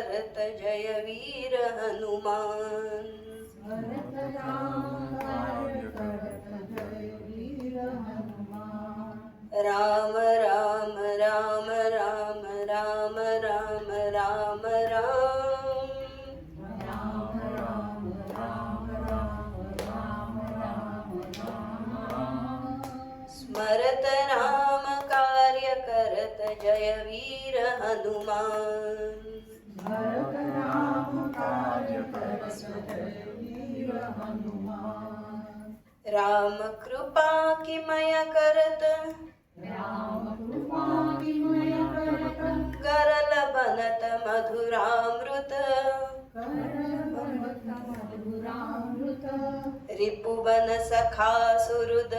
करत जय वीर हनुमान। स्मरत राम कार्य करत जय वीर हनुमान। राम राम राम राम राम राम राम राम। राम राम राम राम राम राम राम। स्मरत राम कार्य करत जय वीर हनुमान। स्मरत राम कार्य करत जय वीर हनुमान। राम कृपा किमय करत राम कृपा किमय करत गरल बनत मधुरामृत। करल बनत मधुरामृत। रिपुवन सखा सुहृद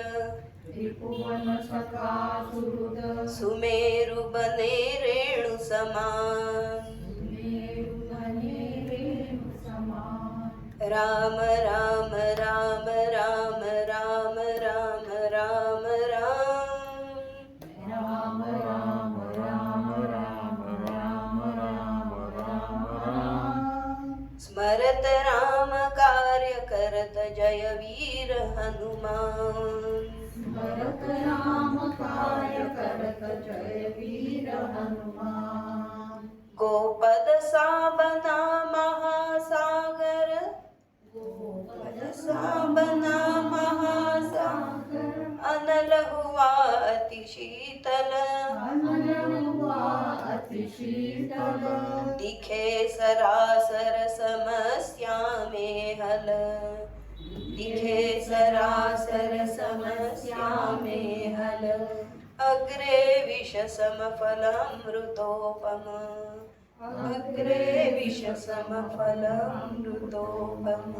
त्रिभुवन सखा सुहृद। सुमेरु बने रेणु समान। सुमेरु बने रेणु समान। राम राम राम राम राम राम राम राम। राम राम राम राम राम राम राम राम। स्मरत राम कार्य करत जय वीर हनुमान। स्मरत राम कार्य करत जय वीर हनुमान। गोपद साबना महासागर गोपद साबना महासागर अनल हुआ अति शीतल। अनल हुआ अति शीतल। दिखे सरासर समस्या में हल। दिखे सरासर समस्या में हल। अग्रे विषसम फलमृतोपम। अग्रे विषसम फलमृतोपम।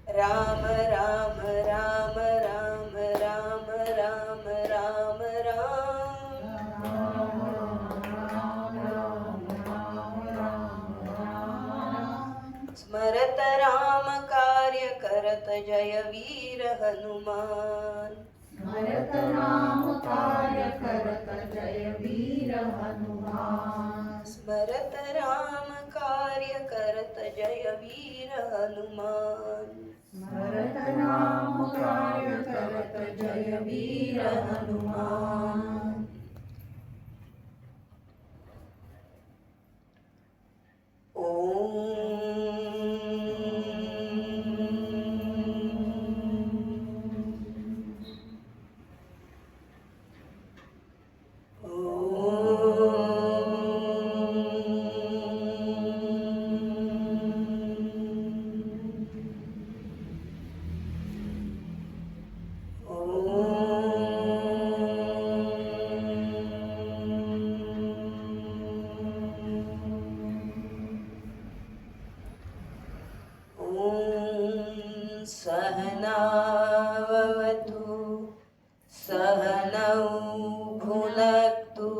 राम राम राम राम राम राम राम राम। स्मरत राम कार्य करत जय वीर हनुमान। स्मरत राम कार्य करत जय वीर हनुमान। स्मरत राम कार्य करत जय वीर हनुमान। स्मरत राम कार्य करत जय वीर हनुमान। सहनावतु सहनौ भुनक्तु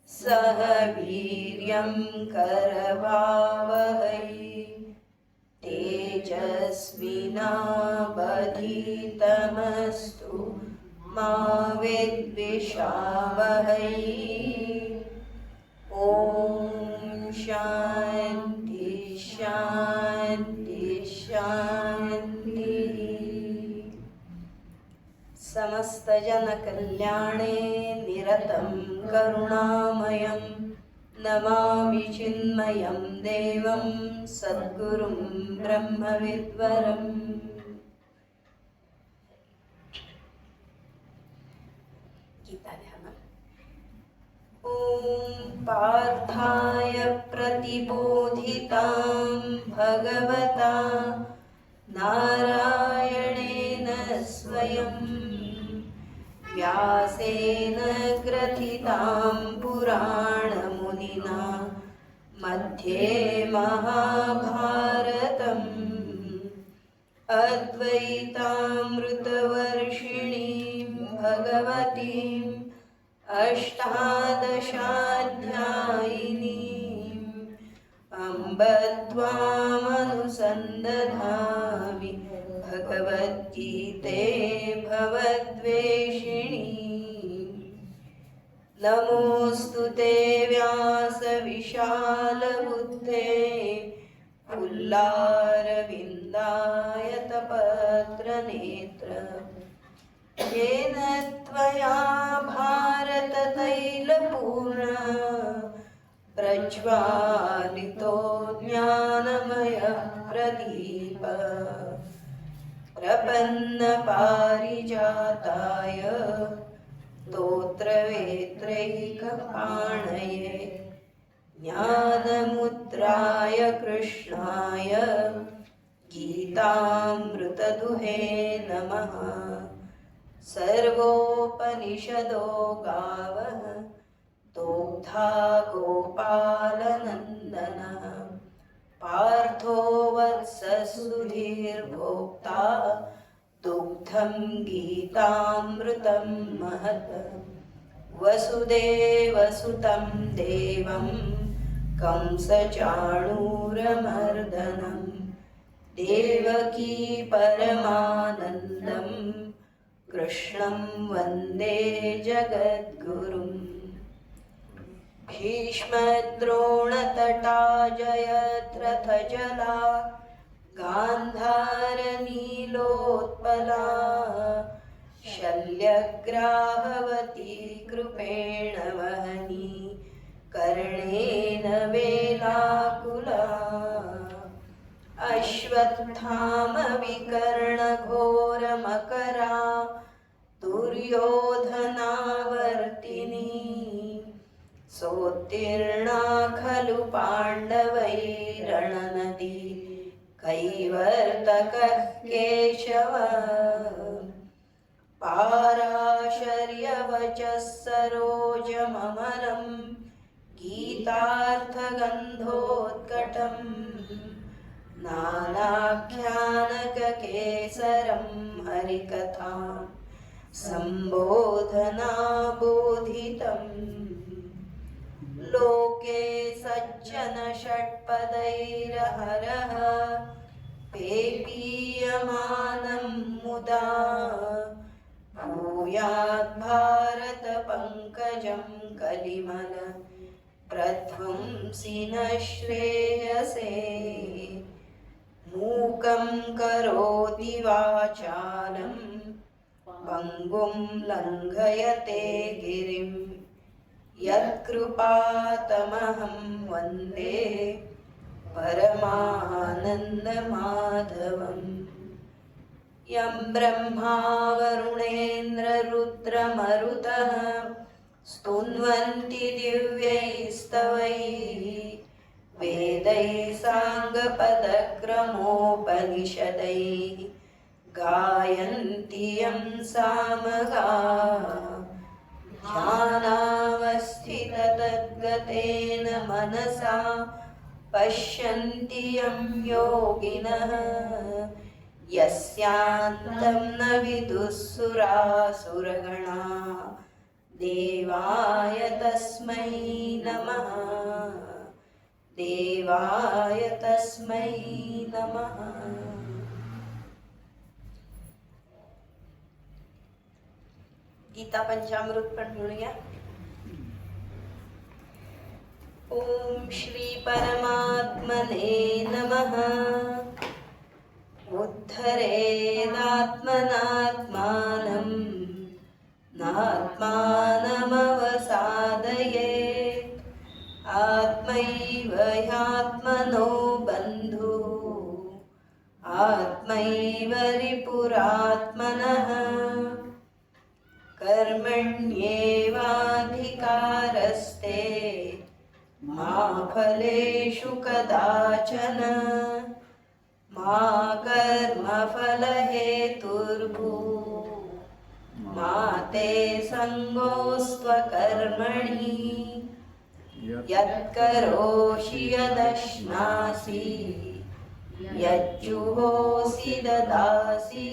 सह वीर्यं करवावहै तेजस्विनावधीतमस्तु मा विद्विषावहै। ॐ शान्ति शान्ति शान्तिः। समस्त जनकल्याणे निरतं करुणामयं नमामि चिन्मयं देवं सद्गुरुं ब्रह्मविद्वरम्। गीताध्यान। ॐ पार्थाय प्रतिबोधितां भगवता नारायणेन स्वयं व्यासेन ग्रथितां पुराणमुनिना मध्ये महाभारतम् अद्वैतामृतवर्षिणीं भगवतीम् अष्टादशाध्यायिनीम् अम्ब त्वामनुसन्दधामि भगवद्गीते भवद्वेषिणी। नमोऽस्तु ते व्यासविशालबुद्धे फुल्लारविन्दायतपत्रनेत्र येन त्वया भारततैलपूर्ण प्रज्वालितो ज्ञानमयः प्रदीप प्रपन्नपारिजाताय स्तोत्रवेत्रैकपाणये ज्ञानमुद्राय कृष्णाय गीतामृतदुहे नमः। सर्वोपनिषदो गावः दोग्धा गोपालनन्दनः पार्थो वत्ससुधीर्भोक्ता दुग्धं गीतामृतं महत्। वसुदेवसुतं देवं कंसचाणूरमर्दनं देवकी परमानन्दं कृष्णं वन्दे जगद्गुरुम्। भीष्मद्रोणतटा जयद्रथजला गान्धारनीलोत्पला शल्यग्राहवती कृपेण वहनी कर्णेन वेलाकुला अश्वत्थामविकर्णघोरमकरा दुर्योधनावर्तिनी सोत्तीर्णा खलु पाण्डवैरणनदी कैवर्तकः केशव पाराशर्यवचः सरोजममलं गीतार्थगन्धोत्कटं नानाख्यानककेसरं हरिकथां सम्बोधनाबोधितम् लोके सज्जन षट्पदैरहरः पेपीयमानं मुदा भूयात् भारत पंकजं कलिमल प्रध्वंसि न श्रेयसे। मूकं करोति वाचालं पङ्गुं लङ्घयते गिरिं यत्कृपातमहं वन्दे परमानन्दमाधवम्। यं ब्रह्मा वरुणेन्द्ररुद्रमरुतः स्तुन्वन्ति दिव्यैस्तवैः वेदैः साङ्गपदक्रमोपनिषदैः गायन्ति यं सामगाः। ध्यानावस्थिततद्गतेन मनसा पश्यन्ति यं योगिनः यस्यान्तं न विदुः सुरासुरगणा देवाय तस्मै नमः। देवाय तस्मै नमः। गीता पंचामृत पण म्हणूया। ओम श्री परमात्मने नमः। उद्धरेदात्मनात्मानं नात्मानमवसादयेत् आत्मैव ह्यात्मनो बन्धुः आत्मैव रिपुरात्मनः कर्मण्येवाधिकारस्ते मा फलेषु कदाचन मा कर्मफलहेतुर्भूः मा ते सङ्गोऽस्त्वकर्मणि यत्करोषि यदश्नासि यज्जुहोसि ददासि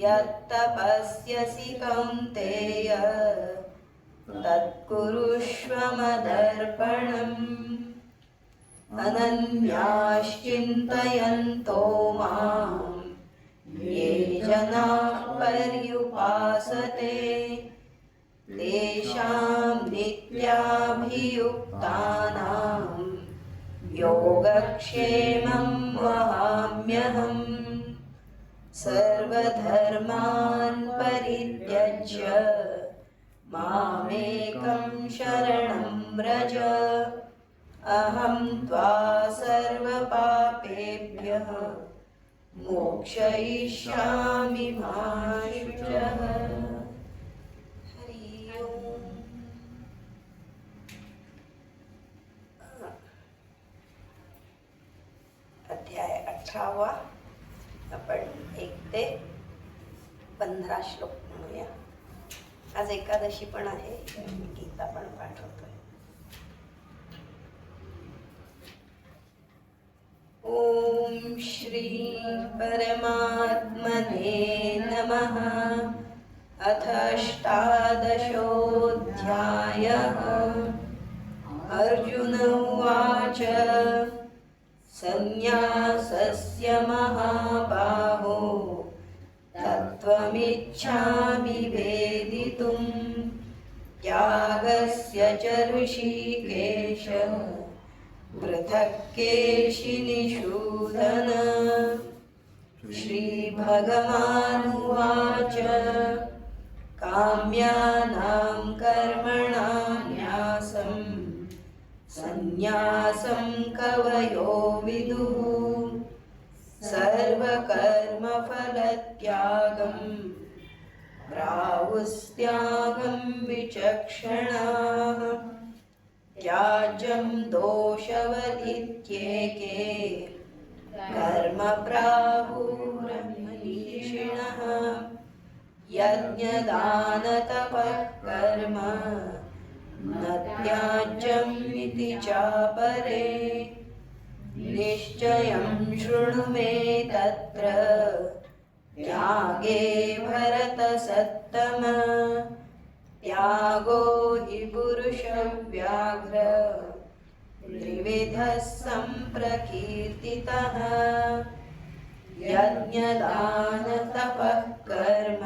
यत्तपस्यसि कौन्तेय तत्कुरुष्व मदर्पणम्। अनन्याश्चिन्तयन्तो मां ये जनाः पर्युपासते तेषां नित्याभियुक्तानां योगक्षेमं वहाम्यहम् सर्वधर्मान् परित्यज्य मामेकं शरणं व्रज अहं त्वा सर्वपापेभ्यः मोक्षयिष्यामि मा शुचः। हरि ओम। अध्याय 18 आपण 1 ते 15 श्लोक म्हणूया. आज एकादशी पण आहे, गीता पण पाठ होतोय. ओम श्री परमात्मने नमः. अथ 18 अर्जुन उवाच संन्यासस्य महाबाहो तत्त्वमिच्छामि वेदितुं त्यागस्य च ऋषिकेश पृथक् केशिनिषूदन. श्रीभगवानुवाच काम्यानां कर्मणां न्यासं सन्न्यासं कवयो विदुः सर्वकर्मफलत्यागं प्राहुस्त्यागं विचक्षणाः. त्याज्यं दोषवदित्येके कर्म प्राहुर्मनीषिणः. यज्ञदानतपः कर्म न त्याज्यमिति चापरे. निश्चयं शृणु मे तत्र त्यागे भरतसत्तम. त्यागो हि पुरुषव्याघ्र त्रिविधः सम्प्रकीर्तितः. यज्ञदानतपः कर्म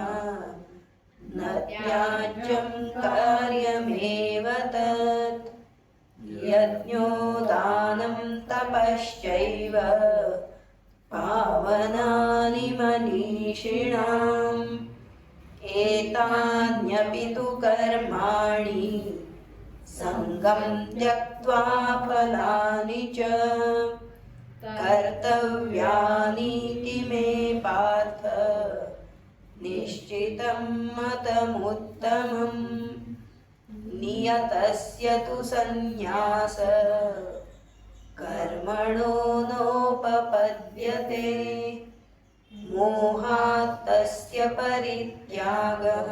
न त्याज्यं कार्यमेव तत्. यज्ञो दानं तपश्चैव पावनानि मनीषिणाम्. एतान्यपि तु कर्माणि सङ्गं त्यक्त्वा फलानि च कर्तव्यानीति मे पार्थ निश्चितं मतमुत्तमम्. नियतस्य तु सन्न्यास कर्मणो नोपपद्यते. मोहात् तस्य परित्यागः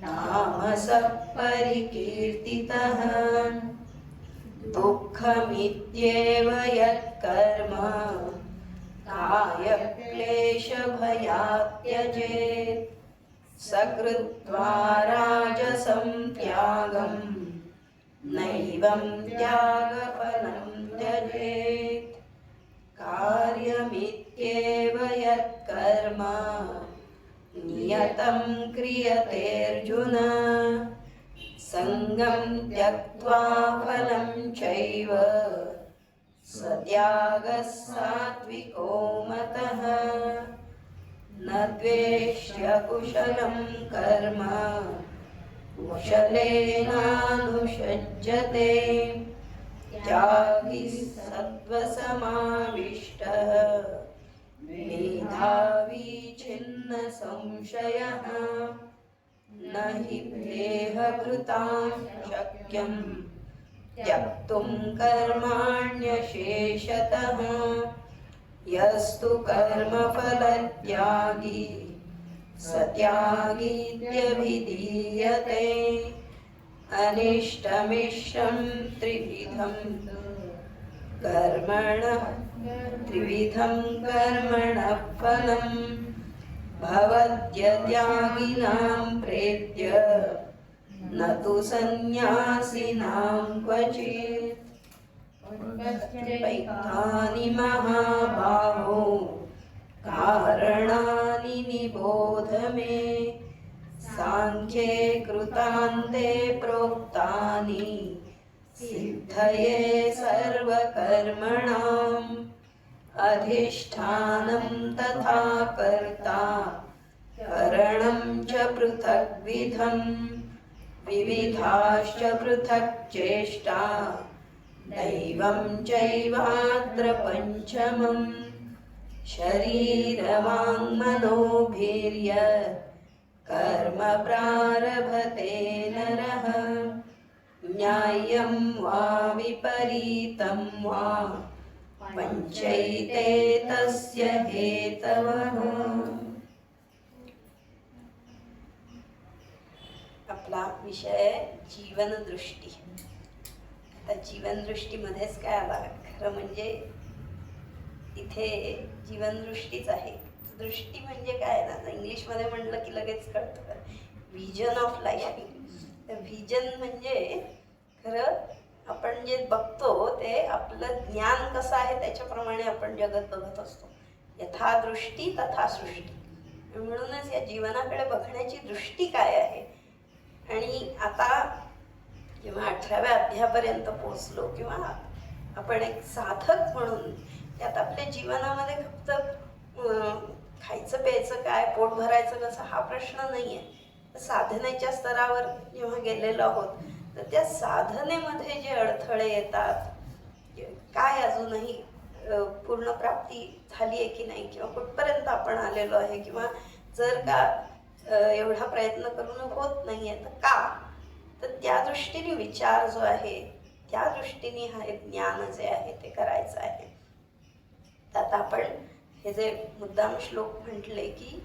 तामसः परिकीर्तितः. दुःखमित्येव यत्कर्म कायक्लेशभयात् त्यजेत्. सकृत्वा राजसं त्यागं नैवं त्यागफलं त्यजेत्. कार्यमित्येव यत्कर्म नियतं क्रियतेऽर्जुन. सङ्गं त्यक्त्वा फलं चैव स त्यागः सात्विको मतः. न द्वेष्य कुशलं कर्म कुशलेनानुषज्यते. त्यागी सत्त्वसमाविष्टः मेधावी छिन्न संशयः. न हि देहभृतां शक्यं त्यक्तुं कर्माण्यशेषतः. यस्तु कर्मफलत्यागी स त्यागीत्यभिधीयते. अनिष्टमिष्टं त्रिविधं कर्मणः फलं भवत्यत्यागिनां प्रेत्य न तु सन्न्यासिनां क्वचित्. पैतानि महाबाहो कारणानि निबोध मे. सांख्ये कृतान्ते प्रोक्तानि सिद्धये सर्वकर्मणाम् अधिष्ठानं तथा कर्ता करणं च पृथग्विधं विविधाश्च पृथक् चेष्टा दैवं चैवात्र पञ्चमम् शरीरवाङ्मनोभिर्य कर्म प्रारभते नरः न्याय्यं वा विपरीतं वा पंचैते तस्य हेतवः. आपला विषय जीवनदृष्टी. आता जीवनदृष्टीमध्येच काय आला, खरं म्हणजे इथे जीवनदृष्टीच आहे. दृष्टी म्हणजे काय ना, इंग्लिशमध्ये म्हटलं की लगेच कळतं, व्हिजन ऑफ लाईफ. व्हिजन म्हणजे खरं आपण जे बघतो ते आपलं ज्ञान कसं आहे त्याच्याप्रमाणे आपण जगत बघत असतो. यथा दृष्टी तथा सृष्टी. म्हणूनच या जीवनाकडे बघण्याची दृष्टी काय आहे. आणि आता जेव्हा 18व्या अध्यायापर्यंत पोहोचलो किंवा आपण एक साधक म्हणून त्यात आपल्या जीवनामध्ये फक्त खायचं प्यायचं काय, पोट भरायचं कसं हा प्रश्न नाही आहे. साधनेच्या स्तरावर जेव्हा गेलेलो आहोत तर त्या साधनेमध्ये जे अडथळे येतात, काय अजूनही पूर्ण प्राप्ती झाली आहे की नाही, किंवा कुठपर्यंत आपण आलेलो आहे, किंवा जर का एवढा प्रयत्न करून होत नाही आहे तर का, तर त्या दृष्टीने विचार जो आहे त्या दृष्टीने हा एक ज्ञान जे आहे ते करायचं आहे. तर आता आपण हे जे मुद्दाम श्लोक म्हटले की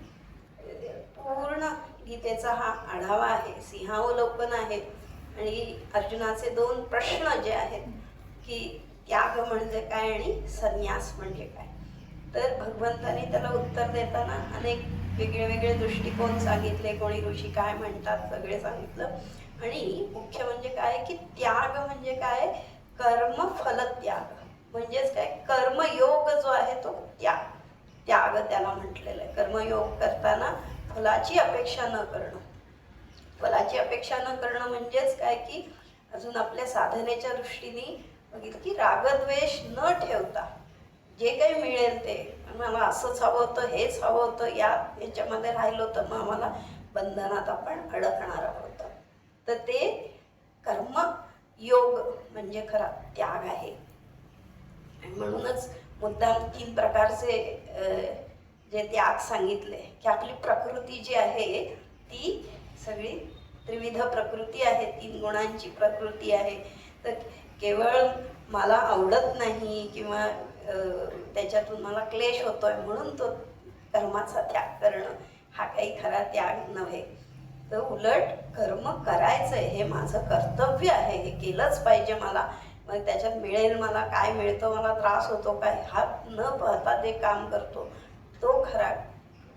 पूर्ण गीतेचा हा आढावा आहे, सिंहावलोकन आहे. आणि अर्जुनाचे 2 प्रश्न जे आहेत की त्याग म्हणजे काय आणि संन्यास म्हणजे काय, तर भगवंताने त्याला उत्तर देताना अनेक वेगळे वेगळे दृष्टिकोन सांगितले. कोणी ऋषी काय म्हणतात सगळे सांगितलं. आणि मुख्य म्हणजे काय की त्याग म्हणजे काय, कर्मफल त्याग म्हणजेच काय, कर्मयोग जो आहे तो त्याग त्याला म्हटलेलं आहे. कर्मयोग करताना फलाची अपेक्षा न करणं. फलाची अपेक्षा न करणं म्हणजेच काय की अजून आपल्या साधनेच्या दृष्टीने बघितलं की रागद्वेष न ठेवता जे काही मिळेल ते, मला असंच हवं होतं, हेच हवं होतं, याच्यामध्ये राहिलो तर मग आम्हाला बंधनात आपण अडकणार आहोत. तर ते कर्मयोग म्हणजे खरा त्याग आहे. आणि म्हणूनच मुद्दाम 3 प्रकारचे जे त्याग सांगितले की आपली प्रकृती जी आहे ती सगळी त्रिविध प्रकृती आहे, 3 गुणांची प्रकृती आहे. तर केवळ मला आवडत नाही किंवा त्याच्यातून मला क्लेश होतोय म्हणून तो कर्माचा त्याग करणं हा काही खरा त्याग नव्हे. तर उलट कर्म करायचं आहे, हे माझं कर्तव्य आहे, हे केलंच पाहिजे मला. मग त्याच्यात मिळेल मला काय मिळतं, मला त्रास होतो काय, हा न पाहता ते काम करतो तो खरा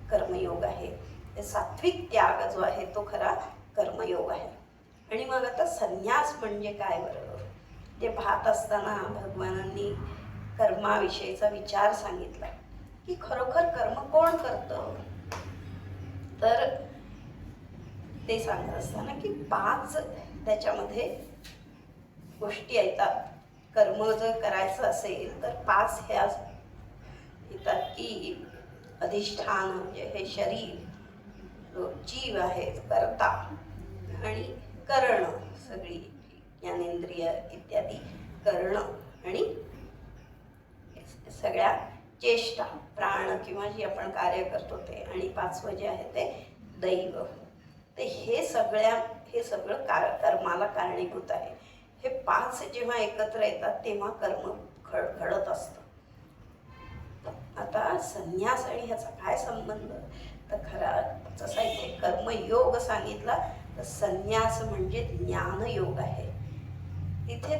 कर्मयोग आहे. ते सात्विक त्याग जो आहे तो खरा कर्मयोग आहे. आणि मग आता संन्यास म्हणजे काय बरोबर, ते पाहत असताना भगवानांनी कर्माविषयीचा विचार सांगितला की खरोखर कर्म कोण करतं. तर ते सांगत असताना की 5 त्याच्यामध्ये गोष्टी येतात. कर्म जर करायचं असेल तर 5 ह्या येतात की अधिष्ठान म्हणजे हे शरीर, जीव आहे कर्ता, आणि करण सगळी ज्ञानेंद्रिय इत्यादी करणं, आणि सगळ्या चेष्टा प्राण किंवा जी आपण कार्य करतो ते, आणि 5वं जे आहे ते दैव. ते हे सगळं कर्माला कारणीभूत आहे. हे 5 जेव्हा एकत्र येतात तेव्हा कर्म घडत असतं. आता संन्यास आणि ह्याचा काय संबंध, तर खरा जसा इथे कर्मयोग सांगितला तर संन्यास म्हणजे ज्ञानयोग आहे. तिथे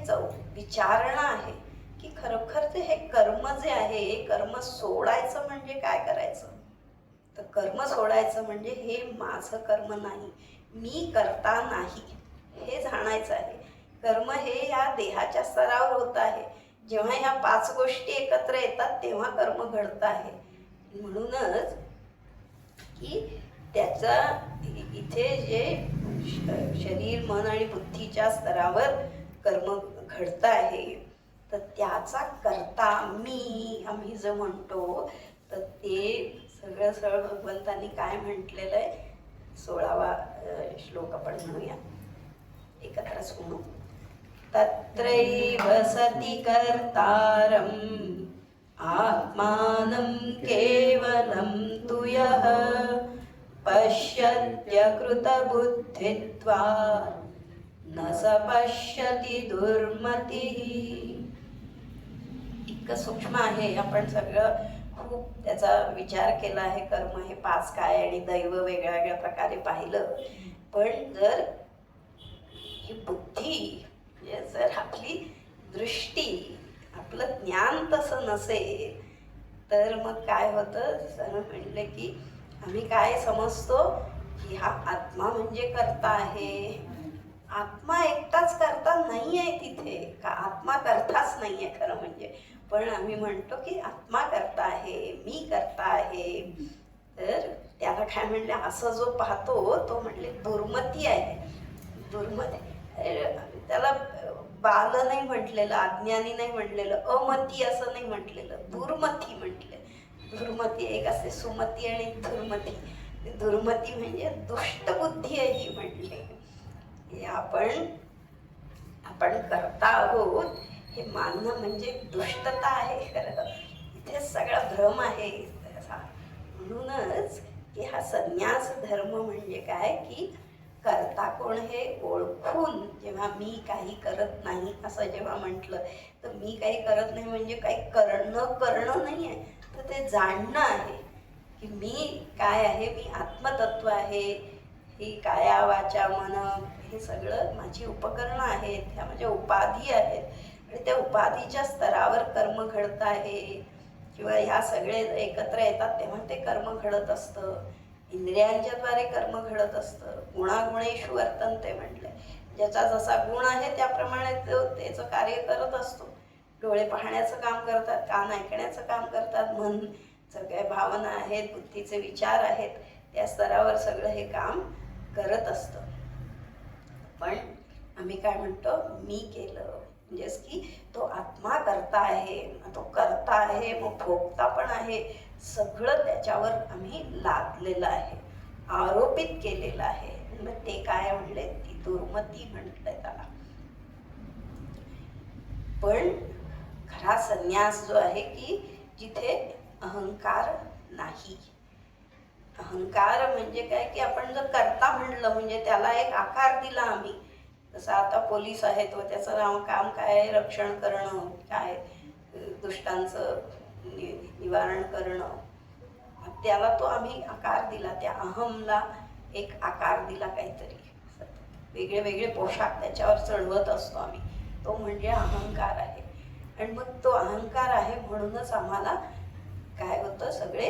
विचारणा आहे की खरोखर ते हे कर्म जे आहे, कर्म सोडायचं म्हणजे काय करायचं. तर कर्म सोडायचं म्हणजे हे माझं कर्म नाही, मी करता नाही, हे जाणायचं आहे. कर्म हे या देहाच्या स्तरावर होत आहे. जेव्हा ह्या 5 गोष्टी एकत्र येतात तेव्हा कर्म घडतं आहे. म्हणूनच की त्याचा इथे जे शरीर मन आणि बुद्धीच्या स्तरावर कर्म घडत आहे, तर त्याचा करता मी आम्ही जो म्हणतो, तर ते सगळं सरळ भगवंतांनी काय म्हटलेलं आहे, 16वा श्लोक आपण म्हणूया, एकत्रच म्हणू. तत्रैव सति कर्तारम् आत्मानं केवलं तु यः पश्यत्य कृतबुद्धित्वात् न स पश्यति दुर्मतिः. इतकं सूक्ष्म आहे, आपण सगळं खूप त्याचा विचार केला आहे. कर्म हे 5 काय आणि दैव वेगळ्या वेगळ्या प्रकारे पाहिलं. पण जर ही बुद्धी, म्हणजे जर आपली दृष्टी, आपलं ज्ञान तसं नसेल, तर मग काय होतं, सर म्हणले की आम्ही काय समजतो की हा आत्मा म्हणजे करता आहे. आत्मा एकटाच करता नाही आहे तिथे, का आत्मा करताच नाही आहे खरं म्हणजे. पण आम्ही म्हणतो की आत्मा करता आहे, मी करता आहे. तर त्याला काय म्हणले, असं जो पाहतो तो म्हणले दुर्मती आहे. दुर्मती, त्याला बाल नाही म्हटलेलं, अज्ञानी नाही म्हटलेलं, अमती असं नाही म्हटलेलं, दुर्मती म्हटले. दुर्मती एक असते, सुमती आणि दुर्मती. दुर्मती म्हणजे दुष्ट बुद्धी आहे ही म्हटले. आपण करता आहोत हे मानणं म्हणजे दुष्टता आहे खरं. इथे सगळा भ्रम आहे. म्हणूनच की हा संन्यास धर्म म्हणजे काय, की करता कोण हे ओळखून, जेव्हा मी काही करत नाही असं जेव्हा म्हटलं, तर मी काही करत नाही म्हणजे काही करणं नाही आहे, तर ते जाणणं आहे की मी काय आहे, मी आत्मतत्व आहे. ही काया वाचा मन हे सगळं माझी उपकरणं आहेत, ह्या माझ्या उपाधी आहेत, आणि त्या उपाधीच्या स्तरावर कर्म घडत आहे, किंवा ह्या सगळे एकत्र येतात तेव्हा ते कर्म घडत असतं. इंद्रियांच्या द्वारे कर्म घडत असतं. गुणागुणेषु वर्तन्ते म्हटलंय. ज्याचा जसा गुण आहे त्याप्रमाणे तो त्याचं कार्य करत असतो. डोळे पाहण्याचं काम करतात, कान ऐकण्याचं काम करतात, मन सगळ्या भावना आहेत, बुद्धीचे विचार आहेत, त्या स्तरावर सगळं हे काम करत असतं. पण आम्ही काय म्हणतो, मी केलं म्हणजेच की तो आत्मा करता आहे, तो करता आहे, मग भोगता पण आहे, सगळं त्याच्यावर आम्ही लादलेलं आहे, आरोपित केलेलं आहे. मग ते काय म्हणले, ती दुर्मती म्हटलंय त्याला. पण खरा संन्यास जो आहे की जिथे अहंकार नाही. अहंकार म्हणजे काय, की आपण जर करता म्हणलं म्हणजे त्याला एक आकार दिला आम्ही. जसं आता पोलीस आहेत व त्याचं काम काय, रक्षण करणं, काय दुष्टांचं निवारण करणं, त्याला तो आम्ही आकार दिला. त्या अहमला एक आकार दिला काहीतरी, वेगळे वेगळे पोशाख त्याच्यावर चढवत असतो आम्ही. तो म्हणजे अहंकार आहे. आणि मग तो अहंकार आहे म्हणूनच आम्हाला काय होतं, सगळे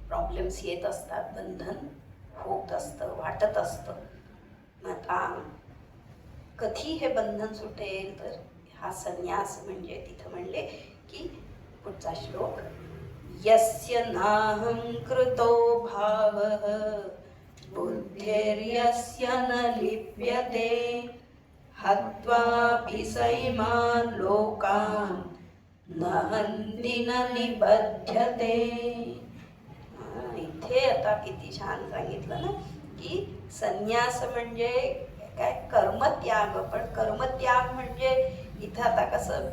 प्रॉब्लेम्स येत असतात, बंधन होत असतं, वाटत असतं. आता कधी हे बंधन सुटेल, तर हा संन्यास म्हणजे तिथं म्हणले की पुढचा श्लोक, यस्य नाहं कृतो भावः बुद्धिर्यस्य न लिप्यते हत्वापि सैमान् लोकान् न हन्ति न निबध्यते. इथे आता किती छान सांगितलं ना, की संन्यास म्हणजे काय, कर्मत्याग. पण कर्मत्याग म्हणजे इथं आता कसं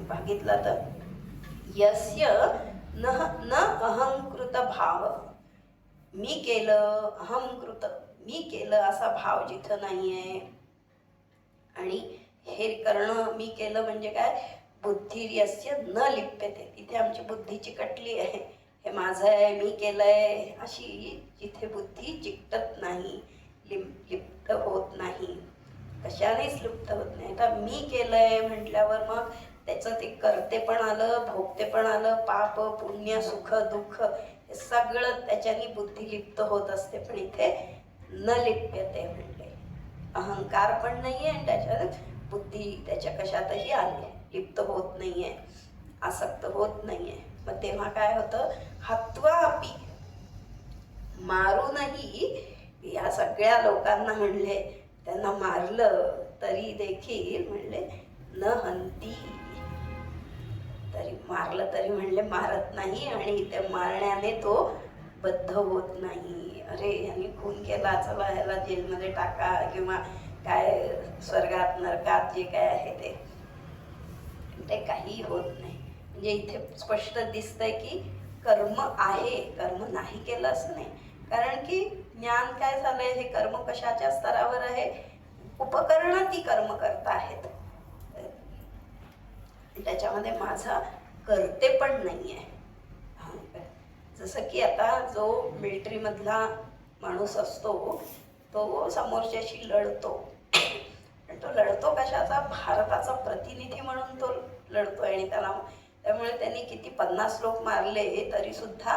बघितलं तर, यस्य न अहंकृत भाव, मी केलं, अहंकृत मी केलं असा भाव जिथं नाही आहे. आणि हे करणं मी केलं म्हणजे काय, बुद्धिर्यस्य न लिप्यते, तिथे आमची बुद्धी चिकटली आहे, हे माझं आहे, मी केलंय, अशी जिथे बुद्धी चिकटत नाही, लिप्त होत नाही, कशानेच लिप्त होत नाही. आता मी केलंय म्हटल्यावर मग त्याचं ते करते पण आलं, भोगते पण आलं, पाप पुण्य सुख दुःख हे सगळं त्याच्यानी बुद्धी लिप्त होत असते. पण इथे न लिप्यते म्हणले, अहंकार पण नाहीये आणि त्याच्यात बुद्धी त्याच्या कशातही आली, लिप्त होत नाहीये, आसक्त होत नाहीये. मग तेव्हा काय होतं, हत्वा अपि, मारूनही या सगळ्या लोकांना म्हणले, त्यांना मारलं तरी देखील म्हणले न हंती, तरी मारलं तरी म्हणले मारत नाही आणि ते मारण्याने तो बद्ध होत नाही. अरे यांनी खून केला, चला ह्याला जेलमध्ये टाका किंवा काय स्वर्गात नरकात जे काय आहे ते काही होत नाही. म्हणजे इथे स्पष्ट दिसतंय की कर्म आहे, कर्म नाही केलं असं नाही. कारण की ज्ञान काय झालंय, हे कर्म कशाच्या स्तरावर आहे, उपकरणं ती कर्म करता आहेत, त्याच्यामध्ये माझा करते पण नाही आहे. जसं की आता जो मिलिटरीमधला माणूस असतो तो समोरच्याशी लढतो, पण तो लढतो कशाचा, भारताचा प्रतिनिधी म्हणून तो लढतोय. आणि त्यामुळे त्यांनी किती 50 लोक मारले तरी सुद्धा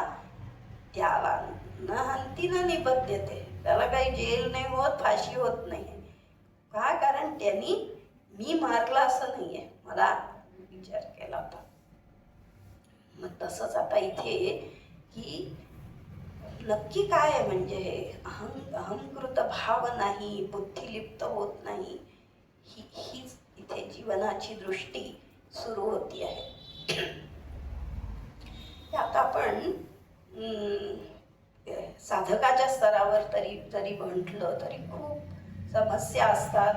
त्याला न हंती न निबद्धते, त्याला काही जेल नाही होत, फाशी होत नाही. का, कारण त्यांनी मी मारला असं नाहीये, मला विचार केला होता. मग तसंच आता इथे की नक्की काय आहे, म्हणजे हे अहंकृत भाव नाही, बुद्धिलिप्त होत नाही, हीच इथे जीवनाची दृष्टी सुरू होती आहे. आता आपण साधकाच्या स्तरावर जरी म्हटलं तरी खूप समस्या असतात,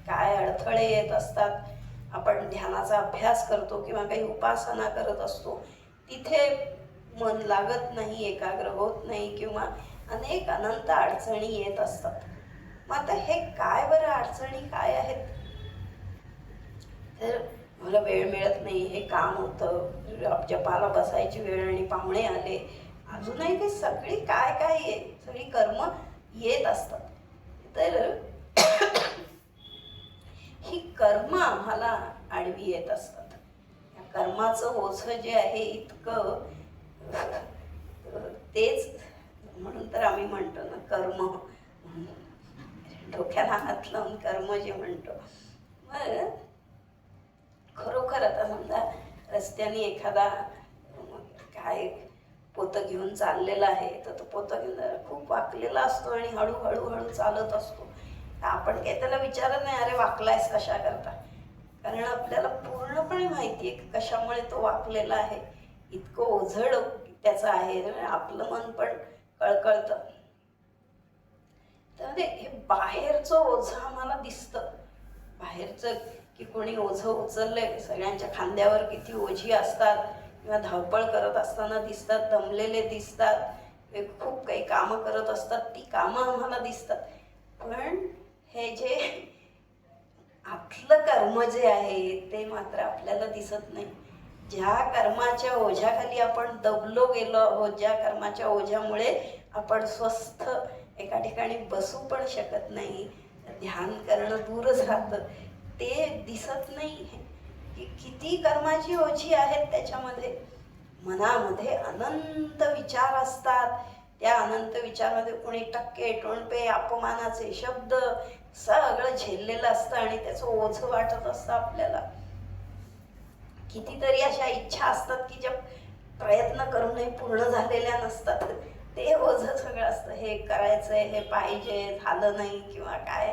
काय अडथळे येत असतात. आपण ध्यानाचा अभ्यास करतो किंवा काही उपासना करत असतो, तिथे मन लागत नाही, एकाग्र होत नाही किंवा अनेक अनंत अडचणी येत असतात. मग आता हे काय बरं अडचणी काय आहेत, तर मला वेळ मिळत नाही, हे काम होतं, जपाला बसायची वेळ आणि पाहुणे आले, अजूनही ते सगळी काय सगळी कर्म येत असतात. तर ही कर्म आम्हाला आडवी येत असतात. या कर्माचं ओझं जे आहे इतकं, तेच म्हणून तर आम्ही म्हणतो ना कर्म, डोक्याला हात लावून कर्म जे म्हणतो. मग खरोखर आता समजा रस्त्याने एखादा काय पोतं घेऊन चाललेला आहे, तर तो पोतं घेऊन खूप वाकलेला असतो आणि हळूहळू चालत असतो. आपण काही त्याला विचारत नाही, अरे वाकलायस कशा करता, कारण आपल्याला पूर्णपणे माहिती आहे कशामुळे तो वाकलेला आहे, इतकं ओझड त्याचं आहे. आपलं मन पण कळकळतं. तर हे बाहेरचं ओझं आम्हाला दिसतं, बाहेरचं की कोणी ओझं उचललंय, सगळ्यांच्या खांद्यावर किती ओझी असतात किंवा धावपळ करत असताना दिसतात, दमलेले दिसतात, खूप काही कामं करत असतात, ती कामं आम्हाला दिसतात. पण हे जे आतलं कर्म जे आहे ते मात्र आपल्याला दिसत नाही. ज्या कर्माच्या ओझ्याखाली आपण दबलो गेलो आहोत, ज्या कर्माच्या ओझ्यामुळे आपण स्वस्थ एका ठिकाणी बसू पण शकत नाही, ध्यान करणं दूरच राहतं, ते दिसत नाही. की किती कर्माची ओझी आहेत त्याच्यामध्ये. मनामध्ये अनंत विचार असतात, त्या अनंत विचारामध्ये कोणी टक्के टोणपे अपमानाचे शब्द सगळं झेललेलं असतं आणि त्याचं ओझं वाटत असतं आपल्याला. कितीतरी अशा इच्छा असतात की ज्या प्रयत्न करूनही पूर्ण झालेल्या नसतात, ते ओझं सगळं असतं, हे करायचंय, हे पाहिजे, झालं नाही किंवा काय.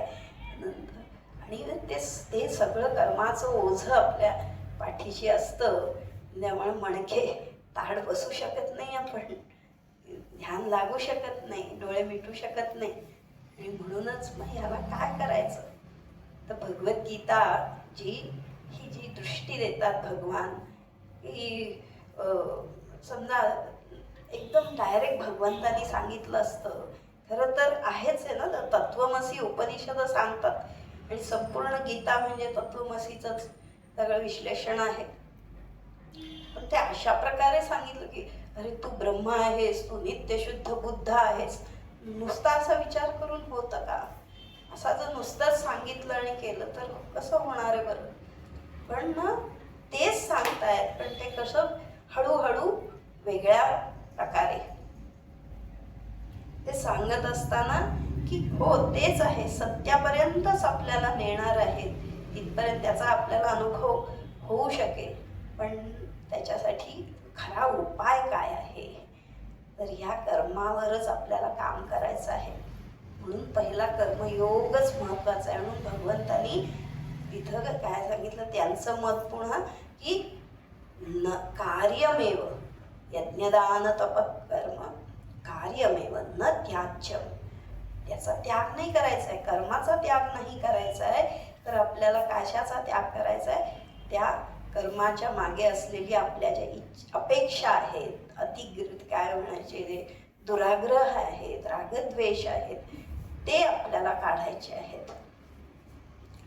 आणि ते सगळं कर्माचं ओझं आपल्या पाठीशी असतं. त्यामुळे मणके ताड बसू शकत नाही, आपण ध्यान लागू शकत नाही, डोळे मिटू शकत नाही. आणि म्हणूनच मग याला काय करायचं, तर भगवद्गीता ही जी दृष्टी देतात भगवान, की समजा एकदम डायरेक्ट भगवंतानी सांगितलं असतं, खरं तर आहेच आहे ना, तत्वमसी उपनिषद सांगतात आणि संपूर्ण गीता म्हणजे तत्वमसीचंच सगळं विश्लेषण आहे. पण ते अशा प्रकारे सांगितलं की अरे तू ब्रह्म आहेस, तू नित्यशुद्ध बुद्ध आहेस. नुसता असा विचार करून होतं का? असा जर नुसतंच सांगितलं आणि केलं तर कसं होणार आहे बरं? पण ना तेच सांगतायत, पण ते कसं हळूहळू वेगळ्या प्रकारे ते सांगत असताना की हो तेच आहे, सत्यापर्यंतच आपल्याला नेणार आहे, तिथपर्यंत त्याचा आपल्याला अनुभव होऊ शकेल. पण त्याच्यासाठी खरा उपाय काय आहे, तर ह्या कर्मावरच आपल्याला काम करायचं आहे. म्हणून पहिला कर्मयोगच महत्त्वाचा आहे. म्हणून भगवंतांनी तिथं काय सांगितलं, त्यांचं मत पुन्हा की न कार्यमेव यज्ञदान तप कर्म कार्यमेव न त्याज्यम. त्याचा त्याग नाही करायचा आहे, कर्माचा त्याग नाही करायचा आहे, तर आपल्याला कशाचा त्याग करायचा आहे? त्या कर्माच्या मागे असलेली आपल्या ज्या अपेक्षा आहेत, काय म्हणायचे ते दुराग्रह आहेत, रागद्वेष आहेत, ते आपल्याला काढायचे आहेत.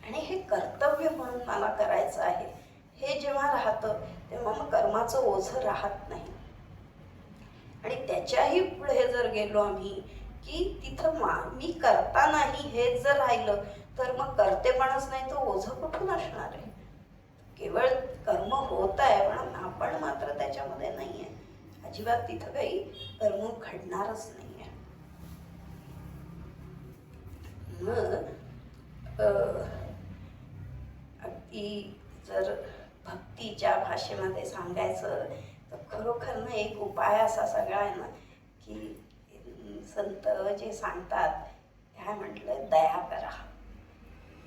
आणि हे कर्तव्य म्हणून मला करायचं आहे हे जेव्हा राहतं तेव्हा मग कर्माचं ओझं राहत नाही. आणि त्याच्याही पुढे जर गेलो आम्ही की तिथं मी करता नाही हेच जर राहिलं तर मग करतेपणच नाही, तर ओझं कुठून असणार आहे? केवळ कर्म होत आहे पण आपण मात्र त्याच्यामध्ये नाही आहे. अजिबात तिथं काही कर्म घडणारच नाही आहे. मग अगदी जर भक्तीच्या भाषेमध्ये सांगायचं तर खरोखर ना एक उपाय असा सगळा आहे ना की संत जे सांगतात काय म्हटलं, दया करा,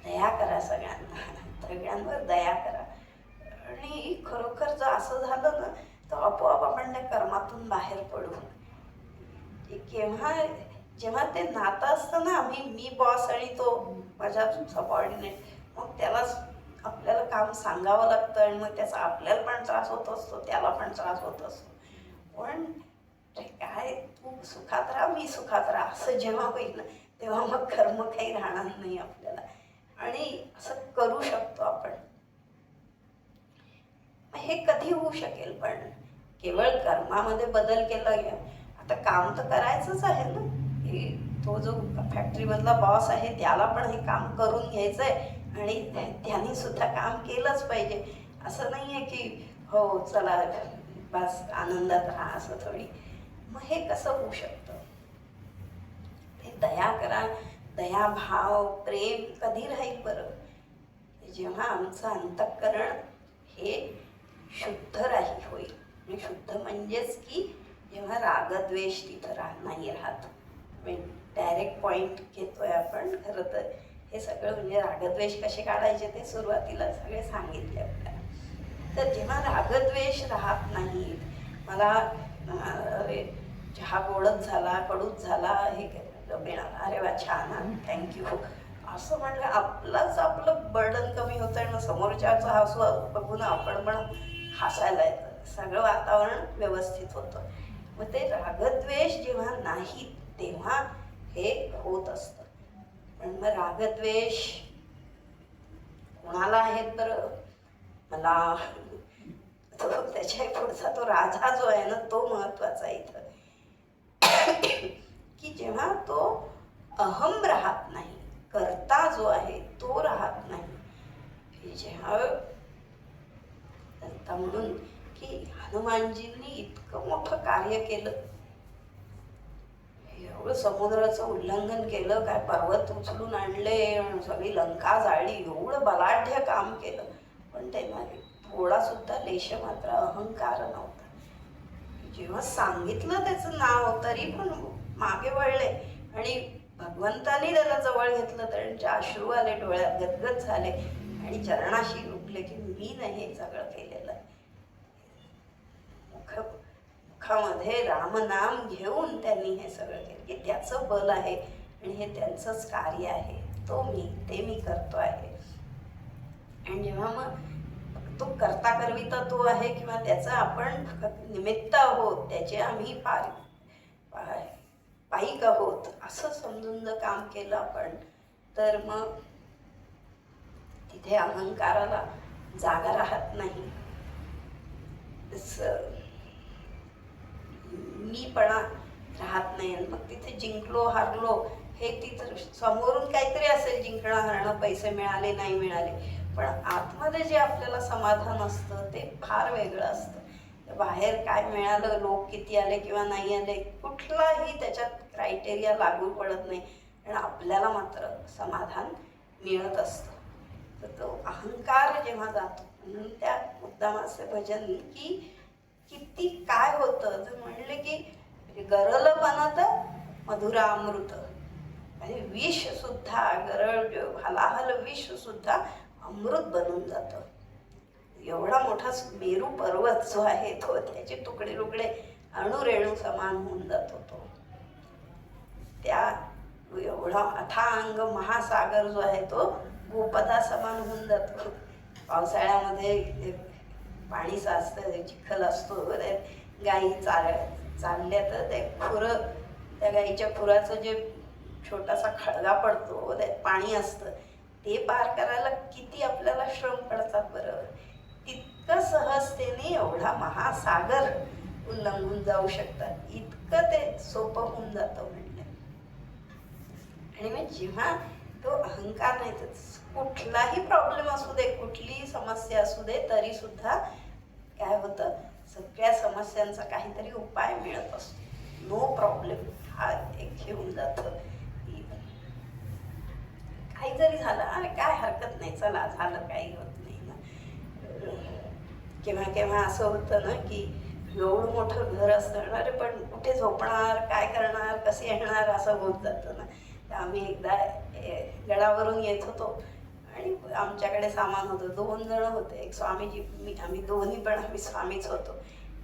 दया करा सगळ्यांवर दया करा. आणि खरोखर जर असं झालं ना तर आपोआप आपण त्या कर्मातून बाहेर पडू. जेव्हा ते नातं असतं ना, मी बॉस आणि तो माझा सबऑर्डिनेट, मग त्यालाच आपल्याला काम सांगावं लागतं आणि मग त्याचा आपल्याला पण त्रास होत असतो, त्याला पण त्रास होत असतो. पण काय तू सुखात राहा मी सुखात राहा असं जेव्हा होईल ना तेव्हा मग कर्म काही राहणार नाही आपल्याला. आणि असं करू शकतो आपण. हे कधी होऊ शकेल? पण केवळ कर्मामध्ये बदल केला. आता काम तर करायचंच आहे ना. हे तो जो फॅक्टरीमधला बॉस आहे त्याला पण हे काम करून घ्यायचं आहे आणि त्यांनी सुद्धा काम केलंच पाहिजे. असं नाही आहे की हो चला बस आनंदात राहा असं थोडी. मग हे कसं होऊ शकतं? हे दया करा, दयाभाव प्रेम कधी राहील बरं? जेव्हा आमचं अंतःकरण हे शुद्ध होईल. आणि शुद्ध म्हणजेच की जेव्हा रागद्वेष तिथं नाही राहत. डायरेक्ट पॉईंट घेतोय आपण. खरं तर हे सगळं म्हणजे रागद्वेष कसे काढायचे ते सुरुवातीला सगळे सांगितले आपल्याला. तर जेव्हा रागद्वेष राहत नाहीत, मला अरे चहा गोडच झाला कडूच झाला हे मिळाला, अरे वा छान थँक्यू असं म्हटलं आपलं बर्डन कमी होतं आणि समोरच्याचं हसू बघून आपण पण हसायला येतं. सगळं वातावरण व्यवस्थित होतं. मग ते रागद्वेष जेव्हा नाही तेव्हा हे होत असतं. पण मग रागद्वेष कोणाला आहेत बरं? मला त्याच्या पुढचा तो राजा जो आहे ना तो महत्वाचा इथं. की जेव्हा तो अहम राहत नाही, कर्ता जो आहे तो राहत नाही. जेव्हा म्हणून की हनुमानजींनी इतकं मोठं कार्य केलं, एवढं समुद्राचं उल्लंघन केलं, काय पर्वत उचलून आणले, सगळी लंका जाळली, एवढं बलाढ्य काम केलं, पण त्यांना थोडा सुद्धा लेश मात्र अहंकार नव्हता. जेव्हा सांगितलं त्याचं नाव तरी पण मागे वळले आणि भगवंतानी त्याला जवळ घेतलं तर त्यांचे अश्रू आले, डोळ्यात गदगद झाले आणि चरणाशी रुपले की मी नाही हे सगळं केलेलं. मुखामध्ये रामनाम घेऊन त्यांनी हे सगळं केलं की त्याचं बल आहे आणि हे त्यांचंच कार्य आहे, ते मी करतो आहे. आणि जेव्हा मग तो करता करविता तो आहे किंवा त्याचं आपण निमित्त आहोत, त्याचे आम्ही पायिक आहोत असं समजून जर काम केलं आपण तर मग तिथे अहंकाराला जागा राहत नाही. मीपणा राहत नाही. मग तिथे जिंकलो हारलो हे तिथं समोरून काहीतरी असेल, जिंकणं हारणं, पैसे मिळाले नाही मिळाले, पण आतमध्ये जे आपल्याला समाधान असतं ते फार वेगळं असतं. बाहेर काय मिळालं, लोक किती आले किंवा नाही आले, कुठलाही त्याच्यात क्रायटेरिया लागू पडत नाही आणि आपल्याला मात्र समाधान मिळत असतं. तर तो अहंकार जेव्हा जातो, म्हणून त्या मुद्दामाचे भजन की किती काय होतं तर म्हणले की म्हणजे गरल बनत मधुरामृत, म्हणजे विष सुद्धा गरळ हलाहल विष सुद्धा अमृत बनून जातं. एवढा मोठा मेरू पर्वत जो आहे तो त्याचे तुकडे तुकडे अणुरेणू समान होऊन जातो. तो त्या एवढा अथांग महासागर जो आहे तो गोपदा समान होऊन जातो. पावसाळ्यामध्ये पाणी साचतं, चिखल असतो, गायी चालल्या तर ते खुरं, त्या गाईच्या खुराचं जे छोटासा खळगा पडतो, त्यात पाणी असतं, ते पार करायला किती आपल्याला श्रम पडतात बरं. तितकं सहजतेने एवढा महासागर उल्लंघून जाऊ शकतात, इतकं ते सोपं होऊन जातं म्हणलं. आणि मग जेव्हा तो अहंकार नाही, तर कुठलाही प्रॉब्लेम असू दे, कुठलीही समस्या असू दे, तरी सुद्धा काय होतं, सगळ्या समस्यांचा काहीतरी उपाय मिळत असतो. नो प्रॉब्लेम हा एक घेऊन जातं. काही जरी झालं, अरे काय हरकत नाही, चला झालं, काही होत नाही ना. केव्हा केव्हा असं होतं ना की एवढं मोठं घर असतं, अरे पण कुठे झोपणार, काय करणार, कसे येणार, असं होत जातं ना. तर आम्ही एकदा गडावरून येत होतो आणि आमच्याकडे सामान होतं, 2 जण होते, एक स्वामीजी, आम्ही दोन्ही पण आम्ही स्वामीच होतो,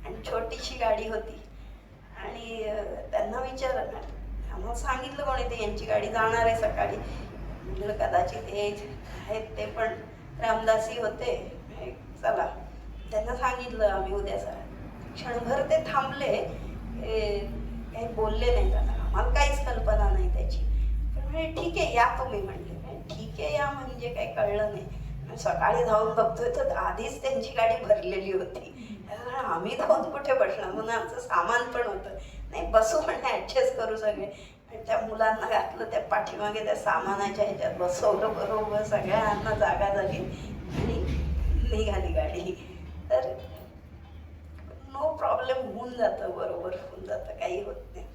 आणि छोटीशी गाडी होती. आणि त्यांना विचारलं, आम्हाला सांगितलं कोणी ते यांची गाडी जाणार आहे सकाळी. म्हटलं कदाचित हे आहेत ते पण रामदासी होते, चला त्यांना सांगितलं आम्ही उद्या क्षणभर ते थांबले, काही बोलले नाही. त्यांना आम्हाला काहीच कल्पना नाही त्याची, पण म्हणजे ठीक आहे या तुम्ही म्हणले. ठीक आहे या म्हणजे काही कळलं नाही. सकाळी जाऊन बघतोय तर आधीच त्यांची गाडी भरलेली होती. आम्ही जाऊन कुठे बसणार, म्हणून आमचं सामान पण होतं. नाही बसू पण ॲडजस्ट करू सगळे. त्या मुलांना घातलं त्या पाठीमागे त्या सामानाच्या ह्याच्यात बसवलं, बरोबर सगळ्यांना जागा झाली आणि निघाली गाडी. तर नो प्रॉब्लेम होऊन जातं, बरोबर होऊन जातं, काही होत नाही.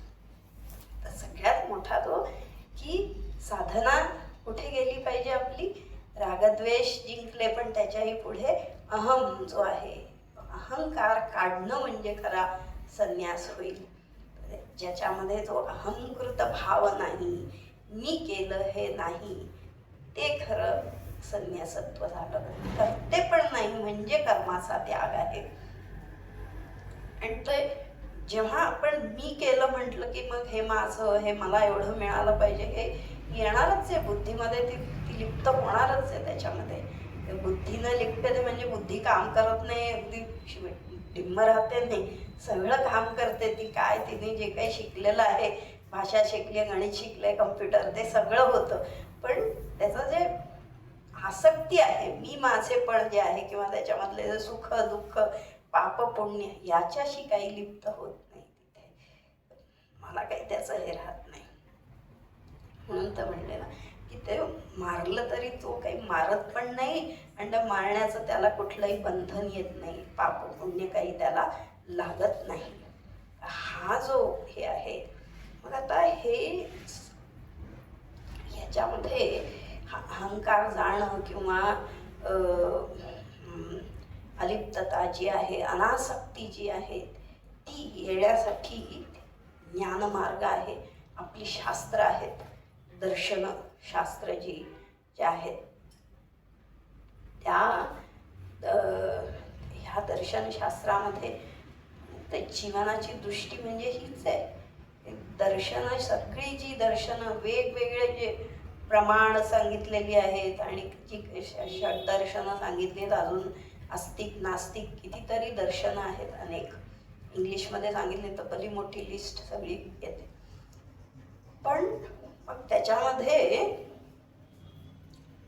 तर सगळ्यात मोठा तो की साधना कुठे गेली पाहिजे आपली, रागद्वेष जिंकले पण त्याच्याही पुढे अहम जो आहे, अहंकार काढणं म्हणजे खरा संन्यास होईल. ज्याच्यामध्ये जो अहंकृत भाव नाही, मी केलं हे नाही, ते खरं संन्यासत्व झालं. करते पण नाही म्हणजे कर्माचा त्याग आहे. आणि ते जेव्हा आपण मी केलं म्हटलं की मग हे माझं, हे मला एवढं मिळालं पाहिजे, हे येणारच आहे बुद्धीमध्ये, ती लिप्त होणारच आहे त्याच्यामध्ये. बुद्धीनं लिप्त म्हणजे बुद्धी काम करत नाही, अगदी डिम्म राहते नाही, सगळं काम करते ती. काय तिने जे काही शिकलेलं आहे, भाषा शिकली, गणित शिकले, कम्प्युटर, ते सगळं होतं, पण त्याचं जे आसक्ती आहे, मी माझे पण जे आहे, किंवा त्याच्यामधले जे सुख दुःख पाप पुण्य, याच्याशी काही लिप्त होत नाही तिथे. मला काही त्याचं हे राहत नाही. म्हणून तर म्हणले ना की ते मारलं तरी तो काही मारत पण नाही, आणि मारण्याचं त्याला कुठलंही बंधन येत नाही, पाप पुण्य काही त्याला लागत नाही. हा जो हे आहे. मग आता हे ह्याच्यामध्ये अहंकार जाणं किंवा अलिप्तता जी आहे, अनासक्ती जी आहे, ती येण्यासाठी ज्ञानमार्ग आहे, आपली शास्त्र आहेत, दर्शन शास्त्र जे आहेत त्या ह्या दर्शनशास्त्रामध्ये तर जीवनाची दृष्टी म्हणजे हीच आहे. दर्शनं, सगळी जी दर्शनं, वेगवेगळे जे प्रमाण सांगितलेली आहेत, आणि जी षड्दर्शनं सांगितली आहेत, अजून आस्तिक नास्तिक कितीतरी दर्शनं आहेत, अनेक इंग्लिशमध्ये सांगितले तर भली मोठी लिस्ट सगळी येते. पण मग त्याच्यामध्ये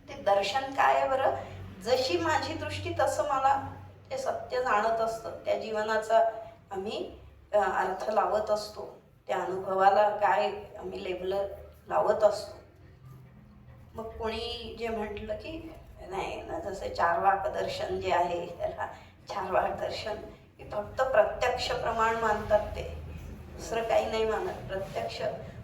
ते दर्शन काय आहे बरं, जशी माझी दृष्टी तसं मला ते सत्य जाणत असतं, त्या जीवनाचा आम्ही अर्थ लावत असतो, त्या अनुभवाला काय आम्ही लेबल लावत असतो. मग कोणी जे म्हटलं की नाही ना, जसं चार्वाक दर्शन जे आहे, त्याला चार्वाक दर्शन हे फक्त प्रत्यक्ष प्रमाण मानतात, ते दुसरं काही नाही मानत, प्रत्यक्ष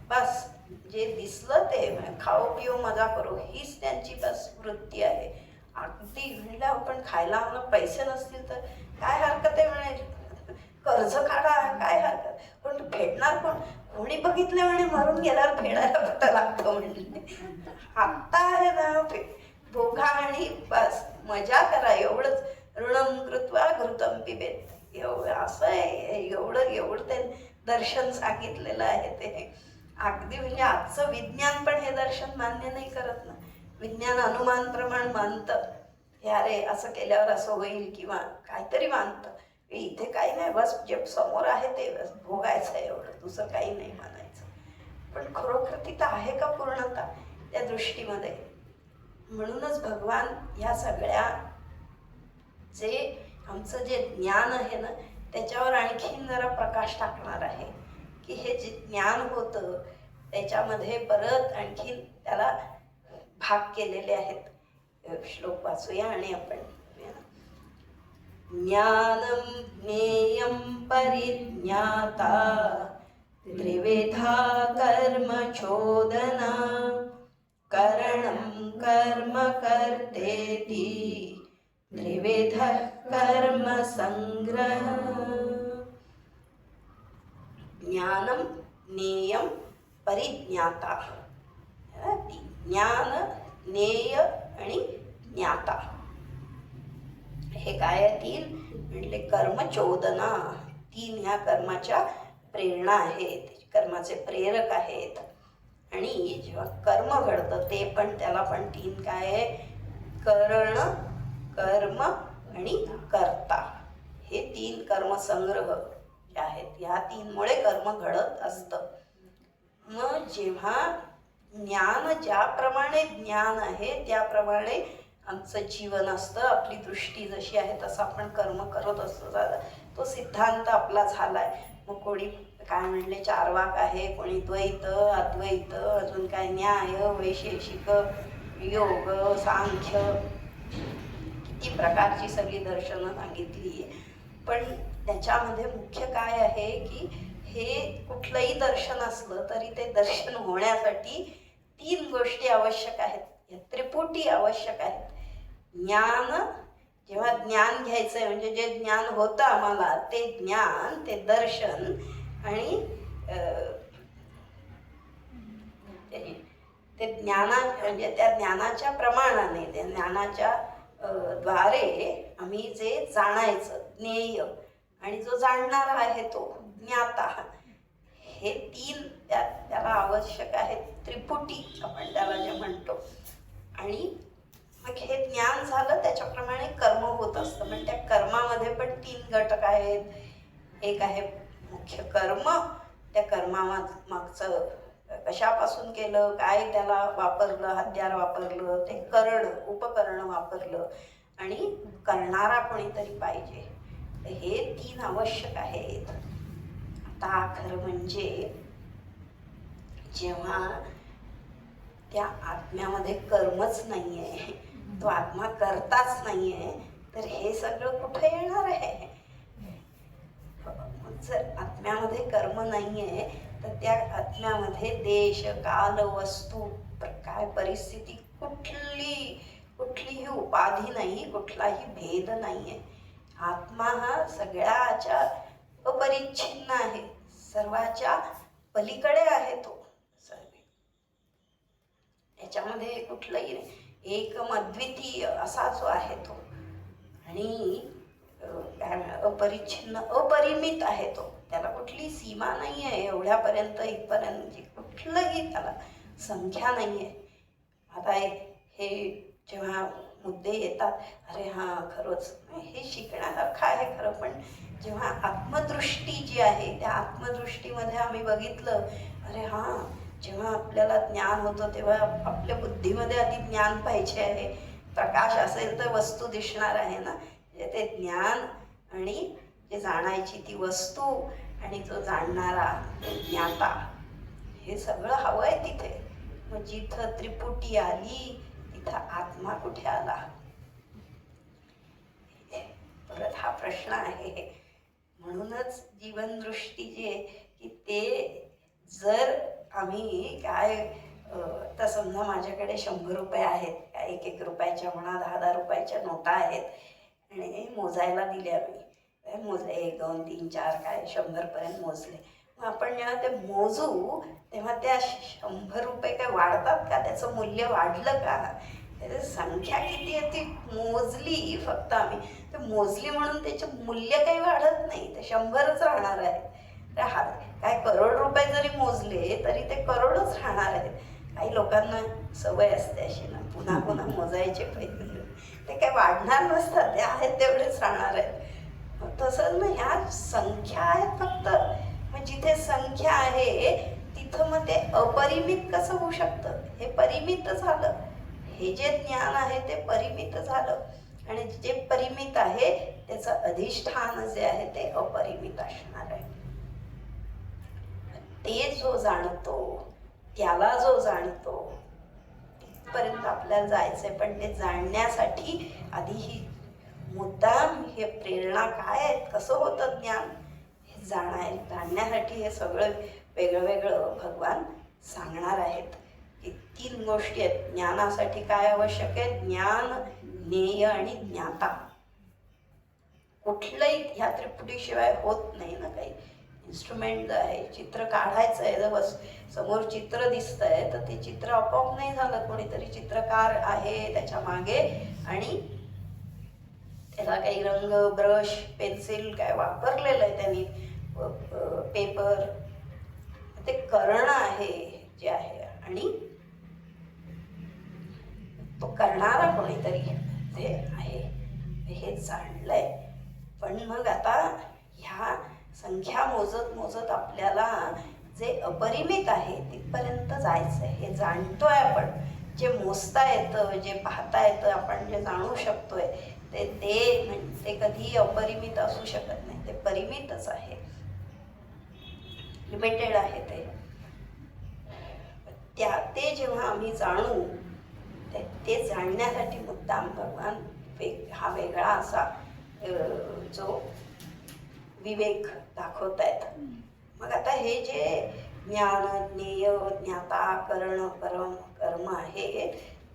बस जे दिसलं ते खाओ पिओ मजा करो, हीच त्यांची बस वृत्ती आहे. अगदी म्हणलं आपण खायला आम्हाला पैसे नसतील तर काय हरकत आहे म्हणे, कर्ज काढा, काय हरकत, पण भेटणार कोणी बघितलं म्हणे मरून गेल्यावर फेडायला पता लागतो म्हणले. आत्ता आहे ना भोगा आणि बस मजा करा एवढंच. ऋणम कृत्वा घृतम पिबेत, एवढं असं आहे. एवढं ते दर्शन सांगितलेलं आहे ते. अगदी म्हणजे आजचं विज्ञान पण हे दर्शन मान्य नाही करत ना. विज्ञान अनुमान प्रमाण मानतं हे, अरे असं केल्यावर असं होईल किंवा काहीतरी मानतं. इथे काही नाही, बस जे समोर आहे ते बस भोगायचं आहे, एवढं, दुसरं काही नाही मानायचं. पण खरोखर तिथं आहे का पूर्णता त्या दृष्टीमध्ये? म्हणूनच भगवान ह्या सगळ्या जे आमचं जे ज्ञान आहे ना त्याच्यावर आणखीन जरा प्रकाश टाकणार आहे की हे जे ज्ञान होतं त्याच्यामध्ये परत आणखीन त्याला भाग केलेले आहेत. श्लोक वाचूया आणि आपण ज्ञानम ज्ञेयम परिज्ञाता त्रिविधा कर्म चोदना करणं कर्म कर्तेति त्रिविधः कर्म संग्रह. ज्ञानम ज्ञेयम परिज्ञाता. ज्ञान, ज्ञेय आणि ज्ञाता हे काय तीन म्हटले? कर्मचोदना. तीन ह्या कर्माच्या प्रेरणा आहेत, कर्माचे प्रेरक आहेत. आणि जेव्हा कर्म घडतं ते पण त्याला पण तीन काय आहे? करण, कर्म आणि कर्ता. हे तीन कर्मसंग्रह जे आहेत, ह्या तीनमुळे कर्म घडत असतं. मग जेव्हा ज्ञान, ज्याप्रमाणे ज्ञान आहे त्याप्रमाणे आमचं जीवन असतं, आपली दृष्टी जशी आहे तसं आपण कर्म करत असतो. तो सिद्धांत आपला झालाय. मग कोणी काय म्हणले चार्वाक आहे, कोणी द्वैत, अद्वैत, अजून काय न्याय, वैशेषिक, योग, सांख्य, किती प्रकारची सगळी दर्शनं सांगितली. पण त्याच्यामध्ये मुख्य काय आहे की हे कुठलंही दर्शन असलं तरी ते दर्शन होण्यासाठी तीन गोष्टी आवश्यक आहेत, या त्रिपुटी आवश्यक आहेत. ज्ञान, जेव्हा ज्ञान घ्यायचं आहे म्हणजे जे ज्ञान होतं आम्हाला ते ज्ञान, ते दर्शन आणि ते ज्ञाना म्हणजे त्या ज्ञानाच्या प्रमाणाने, त्या ज्ञानाच्या द्वारे आम्ही जे जाणायचं ज्ञेय आणि जो जाणणारा आहे तो ज्ञाता, हे तीन त्याला आवश्यक आहेत. त्रिपुटी आपण त्याला जे म्हणतो. आणि मग हे ज्ञान झालं त्याच्याप्रमाणे कर्म होत असतं. म्हणजे त्या कर्मामध्ये पण तीन घटक आहेत. एक आहे मुख्य कर्म, त्या कर्मामागचं कशापासून केलं, काय त्याला वापरलं, हत्यार वापरलं, ते करण, उपकरण वापरलं, आणि करणारा कोणीतरी पाहिजे. हे तीन आवश्यक आहेत. आता खरं म्हणजे जेव्हा त्या आत्म्यामध्ये कर्मच नाही आहे, तो आत्मा करताच नाही आहे, तर हे सगळं कुठे येणार आहे? जर आत्म्यामध्ये कर्म नाही आहे तर त्या आत्म्यामध्ये देश, काल, वस्तू, काय परिस्थिती, कुठलीही उपाधी नाही, कुठलाही भेद नाही आहे. आत्मा हा सगळ्याच्या अपरिच्छिन्न आहे, सर्वाच्या पलीकडे आहे. तो याच्यामध्ये कुठलंही एकम अद्वितीय असा जो आहे तो. आणि अपरिच्छिन्न, अपरिमित आहे तो. त्याला कुठली सीमा नाही आहे, एवढ्यापर्यंत इथपर्यंत कुठलंही त्याला संख्या नाही आहे. आता हे जेव्हा मुद्दे येतात, अरे हां खरंच हे शिकण्यासारखं आहे खरं, पण जेव्हा आत्मदृष्टी जी आहे त्या आत्मदृष्टीमध्ये आम्ही बघितलं, अरे हां जेव्हा आपल्याला ज्ञान होतं तेव्हा आपल्या बुद्धीमध्ये आधी ज्ञान पाहिजे आहे. प्रकाश असेल तर वस्तू दिसणार आहे ना. ते ज्ञान आणि जे जाणायची ती वस्तू आणि जो जाणणारा ज्ञाता, हे सगळं हवं आहे तिथे. मग जिथं त्रिपुटी आली तिथं आत्मा कुठे आला? परत हा प्रश्न आहे. म्हणूनच जीवनदृष्टी जी आहे की ते जर आम्ही काय, तर समजा माझ्याकडे 100 रुपये आहेत, 1-1 रुपयाच्या म्हणा, 10-10 रुपयाच्या नोटा आहेत, आणि मोजायला दिल्या मी, मोजले 1, 2, 3, 4 काय 100 पर्यंत मोजले. मग आपण जेव्हा ते मोजू तेव्हा त्या 100 रुपये काय वाढतात का, त्याचं मूल्य वाढलं का, त्याची संख्या किती आहे ती मोजली फक्त आम्ही, ते मोजली म्हणून त्याचं मूल्य काही वाढत नाही, ते 100च राहणार आहे. काय करोड रुपये जरी मोजले तरी ते करोडच राहणार आहेत. काही लोकांना सवय असते अशी ना, पुन्हा पुन्हा मोजायचे पैसे, ते काय वाढणार नसतात, ते आहेत तेवढेच राहणार आहेत. तसंच ना ह्या संख्या आहेत फक्त. मग जिथे संख्या आहे तिथं मग ते अपरिमित कसं होऊ शकतं, हे परिमित झालं. हे जे ज्ञान आहे ते परिमित झालं आणि जे परिमित आहे त्याचं अधिष्ठान जे आहे ते अपरिमित असणार आहे. ते जो जाणतो, त्याला जो जाणतो, तिथपर्यंत आपल्याला जायचंय. पण ते जाणण्यासाठी आधी ही मुद्दाम हे प्रेरणा काय आहेत, कसं होतं ज्ञान, हे जाणण्यासाठी हे सगळं वेगळं वेगळं भगवान सांगणार आहेत. की 3 गोष्टी आहेत ज्ञानासाठी. काय आवश्यक आहे, ज्ञान, ज्ञेय आणि ज्ञाता. कुठलंही ह्या त्रिपुटीशिवाय होत नाही ना. काही इन्स्ट्रुमेंट आहे, चित्र काढायचं आहे, जर समोर चित्र दिसतंय तर ते चित्र आपोआप नाही झालं, कोणीतरी चित्रकार आहे त्याच्या मागे आणि त्याला काही रंग, ब्रश, पेन्सिल काय वापरलेलं आहे त्यांनी, पेपर, ते करणं आहे जे आहे आणि तो करणारा कोणीतरी ते आहे, हे जाणलंय. पण मग आता ह्या संख्या मोजत मोजत आपल्याला जे अपरिमित आहे तिथपर्यंत जायचं आहे. हे जाणतोय आपण, जे मोजता येतं, जे पाहता येतं, आपण जे जाणू शकतोय ते कधीही अपरिमित असू शकत नाही, ते परिमितच आहे, लिमिटेड आहे ते जेव्हा आम्ही जाणू ते जाणण्यासाठी मुद्दाम भगवान हा वेगळा असा जो विवेक दाखवतायत. मग आता हे जे ज्ञान, ज्ञेय, ज्ञाता, करण, परम, कर्म आहे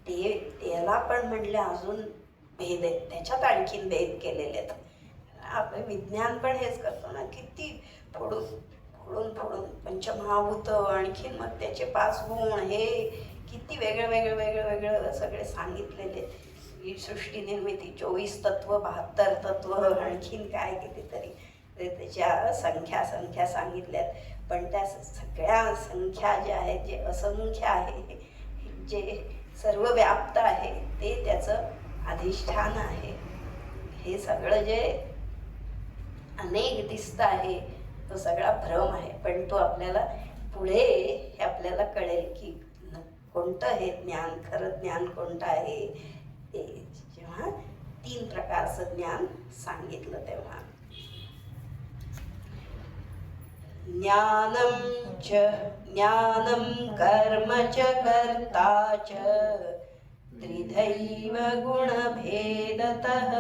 त्याला पण म्हणले अजून भेद आहेत, त्याच्यात आणखीन भेद केलेले आहेत. आपलं विज्ञान पण हेच करतो ना, किती फोडून फोडून फोडून पंचमहाभूत, आणखीन मग त्याचे 5 गुण, हे किती वेगळं वेगळं वेगळं वेगळं सगळे सांगितलेले. ही सृष्टी निर्मिती 24 तत्व, 72 तत्व, आणखीन काय कितीतरी त्याच्या संख्या सांगितल्यात. पण त्या सगळ्या संख्या ज्या आहेत, जे असंख्य आहे, जे सर्व व्याप्त आहे, ते त्याचं अधिष्ठान आहे. हे सगळं जे अनेक दिसतं आहे तो सगळा भ्रम आहे. पण तो आपल्याला पुढे हे आपल्याला कळेल की कोणतं हे ज्ञान, खरं ज्ञान कोणतं आहे ते जेव्हा 3 प्रकारचं ज्ञान सांगितलं तेव्हा. ज्ञानं कर्म च कर्ता च त्रिधैव गुणभेदतः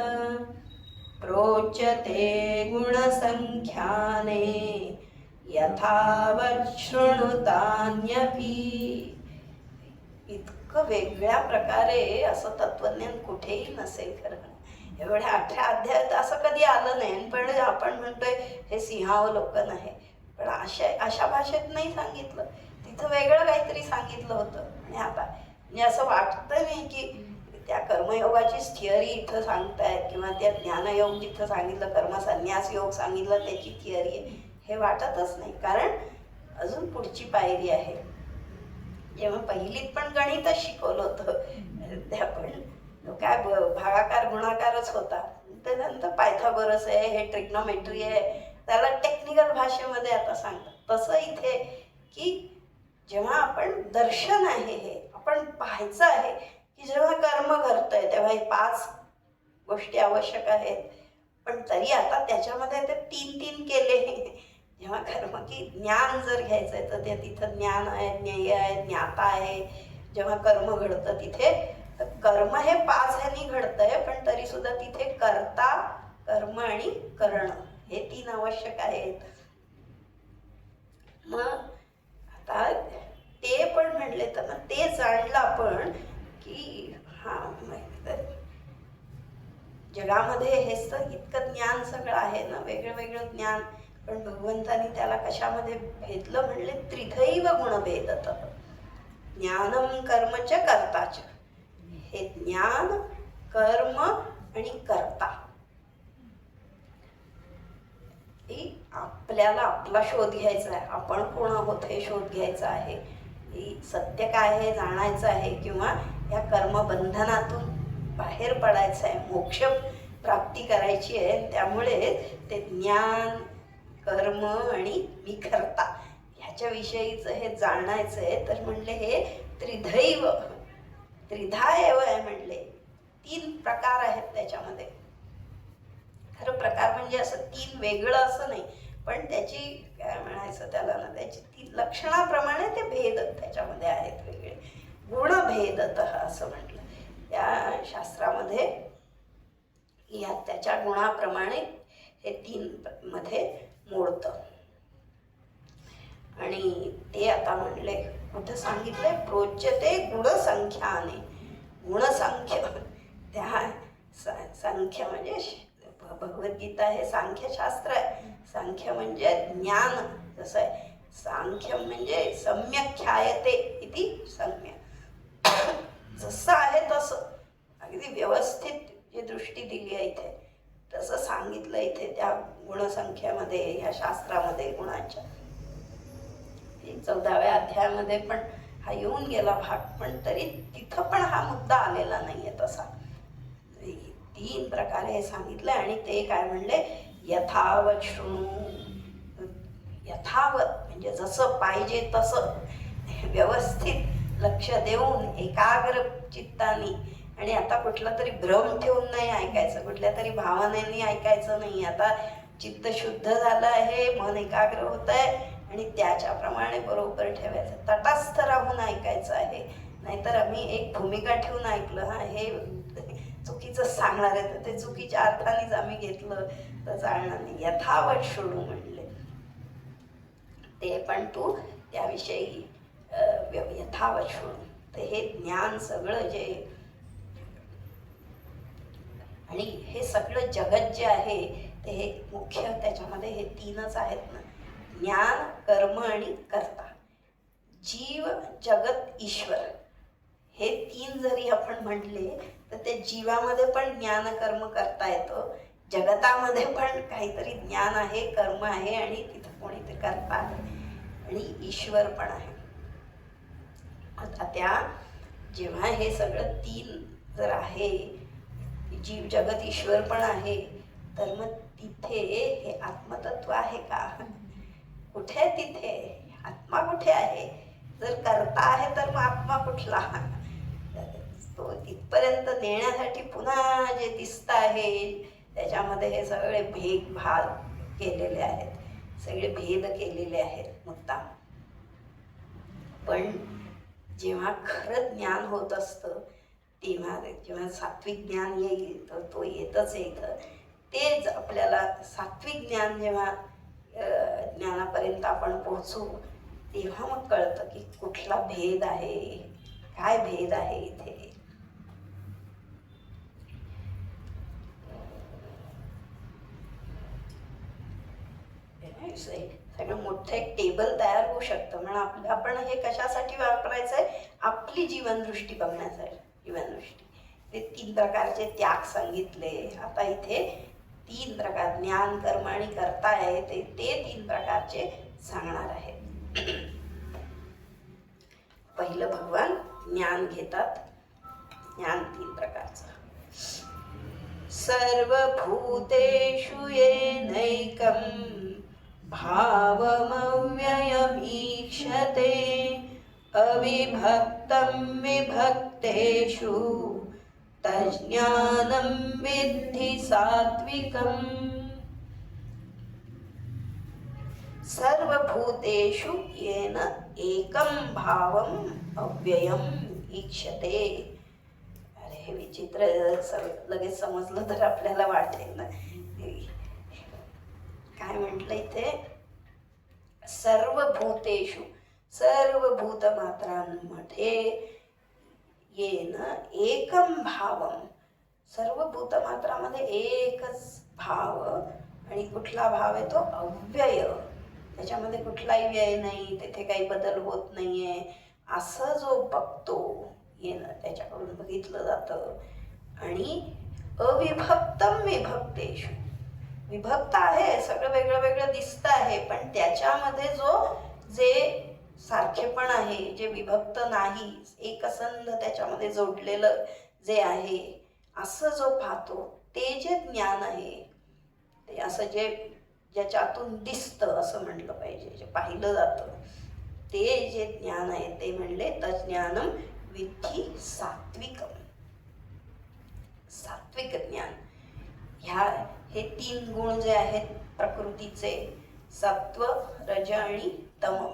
प्रोच्यते गुणसंख्याने यथावत् शृणुतान्यपि. इतकं वेगळ्या प्रकारे असं तत्वज्ञान कुठेही नसेल खरं. एवढ्या 18 अध्यायात असं कधी आलं नाही. पण आपण म्हणतोय हे सिंहावलोकन आहे, पण अशा भाषेत नाही सांगितलं, तिथं वेगळं काहीतरी सांगितलं होतं. आणि आता म्हणजे असं वाटतं नाही की त्या कर्मयोगाचीच थिअरी इथं सांगतायत किंवा त्या ज्ञानयोग जिथं सांगितलं, कर्मसन्यास योग सांगितलं त्याची थिअरी आहे, हे वाटतच नाही. कारण अजून पुढची पायरी आहे. जेव्हा पहिलीत पण गणितच शिकवलं होतं, त्या पण काय भागाकार गुणाकारच होता. त्यानंतर पायथागोरस आहे, हे ट्रिग्नोमेट्री आहे, त्याला टेक्निकल भाषेमध्ये आता सांगतात. तसं इथे की जेव्हा आपण दर्शन आहे, हे आपण पाहायचं आहे की जेव्हा कर्म घडतंय तेव्हा हे 5 गोष्टी आवश्यक आहेत. पण तरी आता त्याच्यामध्ये ते 3 केले. जेव्हा कर्म की ज्ञान जर घ्यायचं आहे तर ते तिथं ज्ञान आहे, ज्ञेय आहे, ज्ञाता आहे. जेव्हा कर्म घडतं तिथे कर्म हे 5 ह्यांनी घडतंय, पण तरी सुद्धा तिथे कर्ता, कर्म आणि करण हे 3 आवश्यक आहेत. मग आता ते पण म्हणले तर मग ते जाणलं आपण की हा जगामध्ये हेच तर इतकं ज्ञान सगळं आहे ना, वेगळं वेगळं ज्ञान. पण भगवंतानी त्याला कशामध्ये भेदलं म्हणले त्रिधैव गुणभेदत ज्ञानम कर्मच कर्ताच. हे ज्ञान, कर्म आणि कर्ता, आपल्याला आपला शोध घ्यायचा आहे. आपण कोण आहोत हे शोध घ्यायचा आहे. सत्य काय हे जाणायचं आहे, किंवा या कर्मबंधनातून बाहेर पडायचं आहे, मोक्ष प्राप्ती करायची आहे. त्यामुळे ते ज्ञान, कर्म आणि मी कर्ता ह्याच्याविषयीचं हे जाणायचं आहे. तर म्हणले हे त्रिधैव, त्रिधा एव आहे म्हणले. 3 प्रकार आहेत त्याच्यामध्ये. खरं प्रकार म्हणजे असं 3 वेगळं असं नाही, पण त्याची काय म्हणायचं त्याला ना, त्याची 3 लक्षणाप्रमाणे ते भेद त्याच्यामध्ये आहेत वेगळे. गुणभेदत असं म्हटलं त्या शास्त्रामध्ये. या त्याच्या गुणाप्रमाणे हे 3 मध्ये मोडतं. आणि ते आता म्हणले कुठं सांगितलंय, प्रोच्यते गुणसंख्याने. गुणसंख्य त्या संख्या म्हणजे भगवद्गीता हे सांख्यशास्त्र आहे. सांख्य म्हणजे ज्ञान, जसं आहे सांख्य म्हणजे सम्यक ख्यायते इति सम्यक, जसं आहे तसं अगदी व्यवस्थित जी दृष्टी दिली आहे इथे तसं सांगितलं इथे त्या गुणसंख्यामध्ये, ह्या शास्त्रामध्ये गुणांच्या. 14व्या अध्यायामध्ये पण हा येऊन गेला भाग, पण तरी तिथं पण हा मुद्दा आलेला नाहीये तसा. 3 प्रकारे हे सांगितलं. आणि ते काय म्हणले, यथावत शृणु. यथावत म्हणजे जसं पाहिजे तसं व्यवस्थित लक्ष देऊन एकाग्र चित्तानी. आणि आता कुठला तरी भ्रम ठेवून नाही ऐकायचं, कुठल्या तरी भावनेनी ऐकायचं नाही. आता चित्त शुद्ध झालं आहे, मन एकाग्र होत आहे आणि त्याच्याप्रमाणे बरोबर ठेवायचं, तटस्थ राहून ऐकायचं आहे. नाहीतर आम्ही एक भूमिका ठेवून ऐकलं, हा हे चुकीचं सांगणार आहे, तर ते चुकीच्या अर्थानेच आम्ही घेतलं तर चालणार नाही. यथावत शृणु म्हणले ते पण तू त्याविषयी यथावत शृणु. तर हे ज्ञान सगळं जे, आणि हे सगळं जगत जे आहे ते हे मुख्य त्याच्यामध्ये हे 3च आहेत ना, ज्ञान, कर्म आणि कर्ता. जीव, जगत, ईश्वर हे 3 जरी आपण म्हटले तर ते जीवामध्ये पण ज्ञान, कर्म करता येतं. जगतामध्ये पण काहीतरी ज्ञान आहे, कर्म आहे आणि तिथं कोणीतरी कर्ता आहे आणि ईश्वर पण आहे. आता त्या जेव्हा हे सगळं 3 जर आहे, जीव, जगत, ईश्वर पण आहे, तर मग तिथे हे आत्मतत्व आहे का? कुठे तिथे आत्मा कुठे आहे? जर करता आहे तर मग आत्मा कुठला? तो इथपर्यंत नेण्यासाठी पुन्हा जे दिसत आहे त्याच्यामध्ये हे सगळे भेदभाव केलेले आहेत, सगळे भेद केलेले आहेत मुद्दाम. पण जेव्हा खरं ज्ञान होत असतं तेव्हा, जेव्हा सात्विक ज्ञान येईल तर तो येतच येतं. तेच आपल्याला सात्विक ज्ञान जेव्हा ज्ञानापर्यंत आपण पोहोचू तेव्हा मग कळतं की कुठला भेद आहे, काय भेद आहे इथे. सगळं मोठं एक टेबल तयार होऊ शकतं. म्हणून आपण हे कशासाठी वापरायचं आहे, आपली जीवनदृष्टी बघण्यासाठी. जीवनदृष्टी ते 3 प्रकारचे त्याग सांगितले. आता इथे 3 प्रकार ज्ञान, कर्म आणि कर्ता आहे, ते 3 प्रकारचे सांगणार आहे. पहिलं भगवान ज्ञान घेतात. ज्ञान 3 प्रकारचं. सर्वभूतेषु येनैकं भावमव्ययमीक्षते अविभक्तं विभक्तेषु तज्ज्ञानं विद्धि सात्विकम्. सर्वभूतेषु येन एकं भावम् अव्ययम् ईक्षते. अरे हे विचित्र लगेच समजलं तर आपल्याला वाटेल ना. काय म्हटलं इथे, सर्वभूतेषु, सर्व भूतमात्रांमध्ये येन एकं भावम, सर्व भूतमात्रामध्ये एकच भाव आणि कुठला भाव आहे तो अव्यय, त्याच्यामध्ये कुठलाही व्यय नाही, तेथे काही बदल होत नाहीये, असं जो बघतो येणं त्याच्याकडून बघितलं जातं. आणि अविभक्तम विभक्तेषु, विभक्त आहे, सगळं वेगळं वेगळं दिसतं आहे, पण त्याच्यामध्ये जे सारखेपण आहे, जे विभक्त नाही, एकसंध त्याच्यामध्ये जोडलेलं जे आहे, असं जो पाहतो ते जे ज्ञान आहे, ते असं जे ज्याच्यातून दिसतं असं म्हटलं पाहिजे, जे पाहिलं जातं ते जे ज्ञान आहे ते म्हणले तज्ज्ञानम विद्धि सात्विकम. सात्विक ज्ञान. हे 3 गुण जे आहेत प्रकृतीचे, सत्व, रज आणि तम,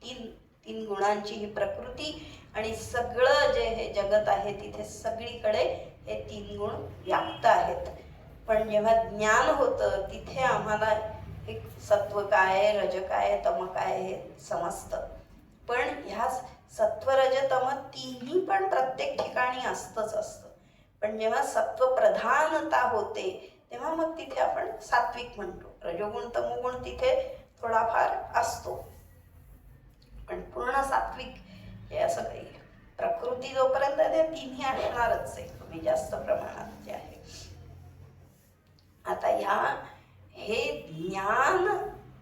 तीन गुणांची ही प्रकृती, आणि सगळं जे हे जगत आहे तिथे सगळीकडे हे 3 गुण व्याप्त आहेत. पण जेव्हा ज्ञान होतं तिथे आम्हाला एक सत्व काय, रज काय, तम काय हे समजतं. पण ह्या सत्व, रज, तम तिन्ही पण प्रत्येक ठिकाणी असतं. पण जेव्हा सत्व प्रधानता होते तेव्हा मग तिथे आपण सात्विक म्हणतो. रजोगुण तमोगुण तिथे थोडाफार असतो, पण पूर्ण सात्विक हे असं काही. प्रकृती जोपर्यंत ते तिन्ही असणारच आहे, कमी जास्त प्रमाणात जे आहे. आता हे ज्ञान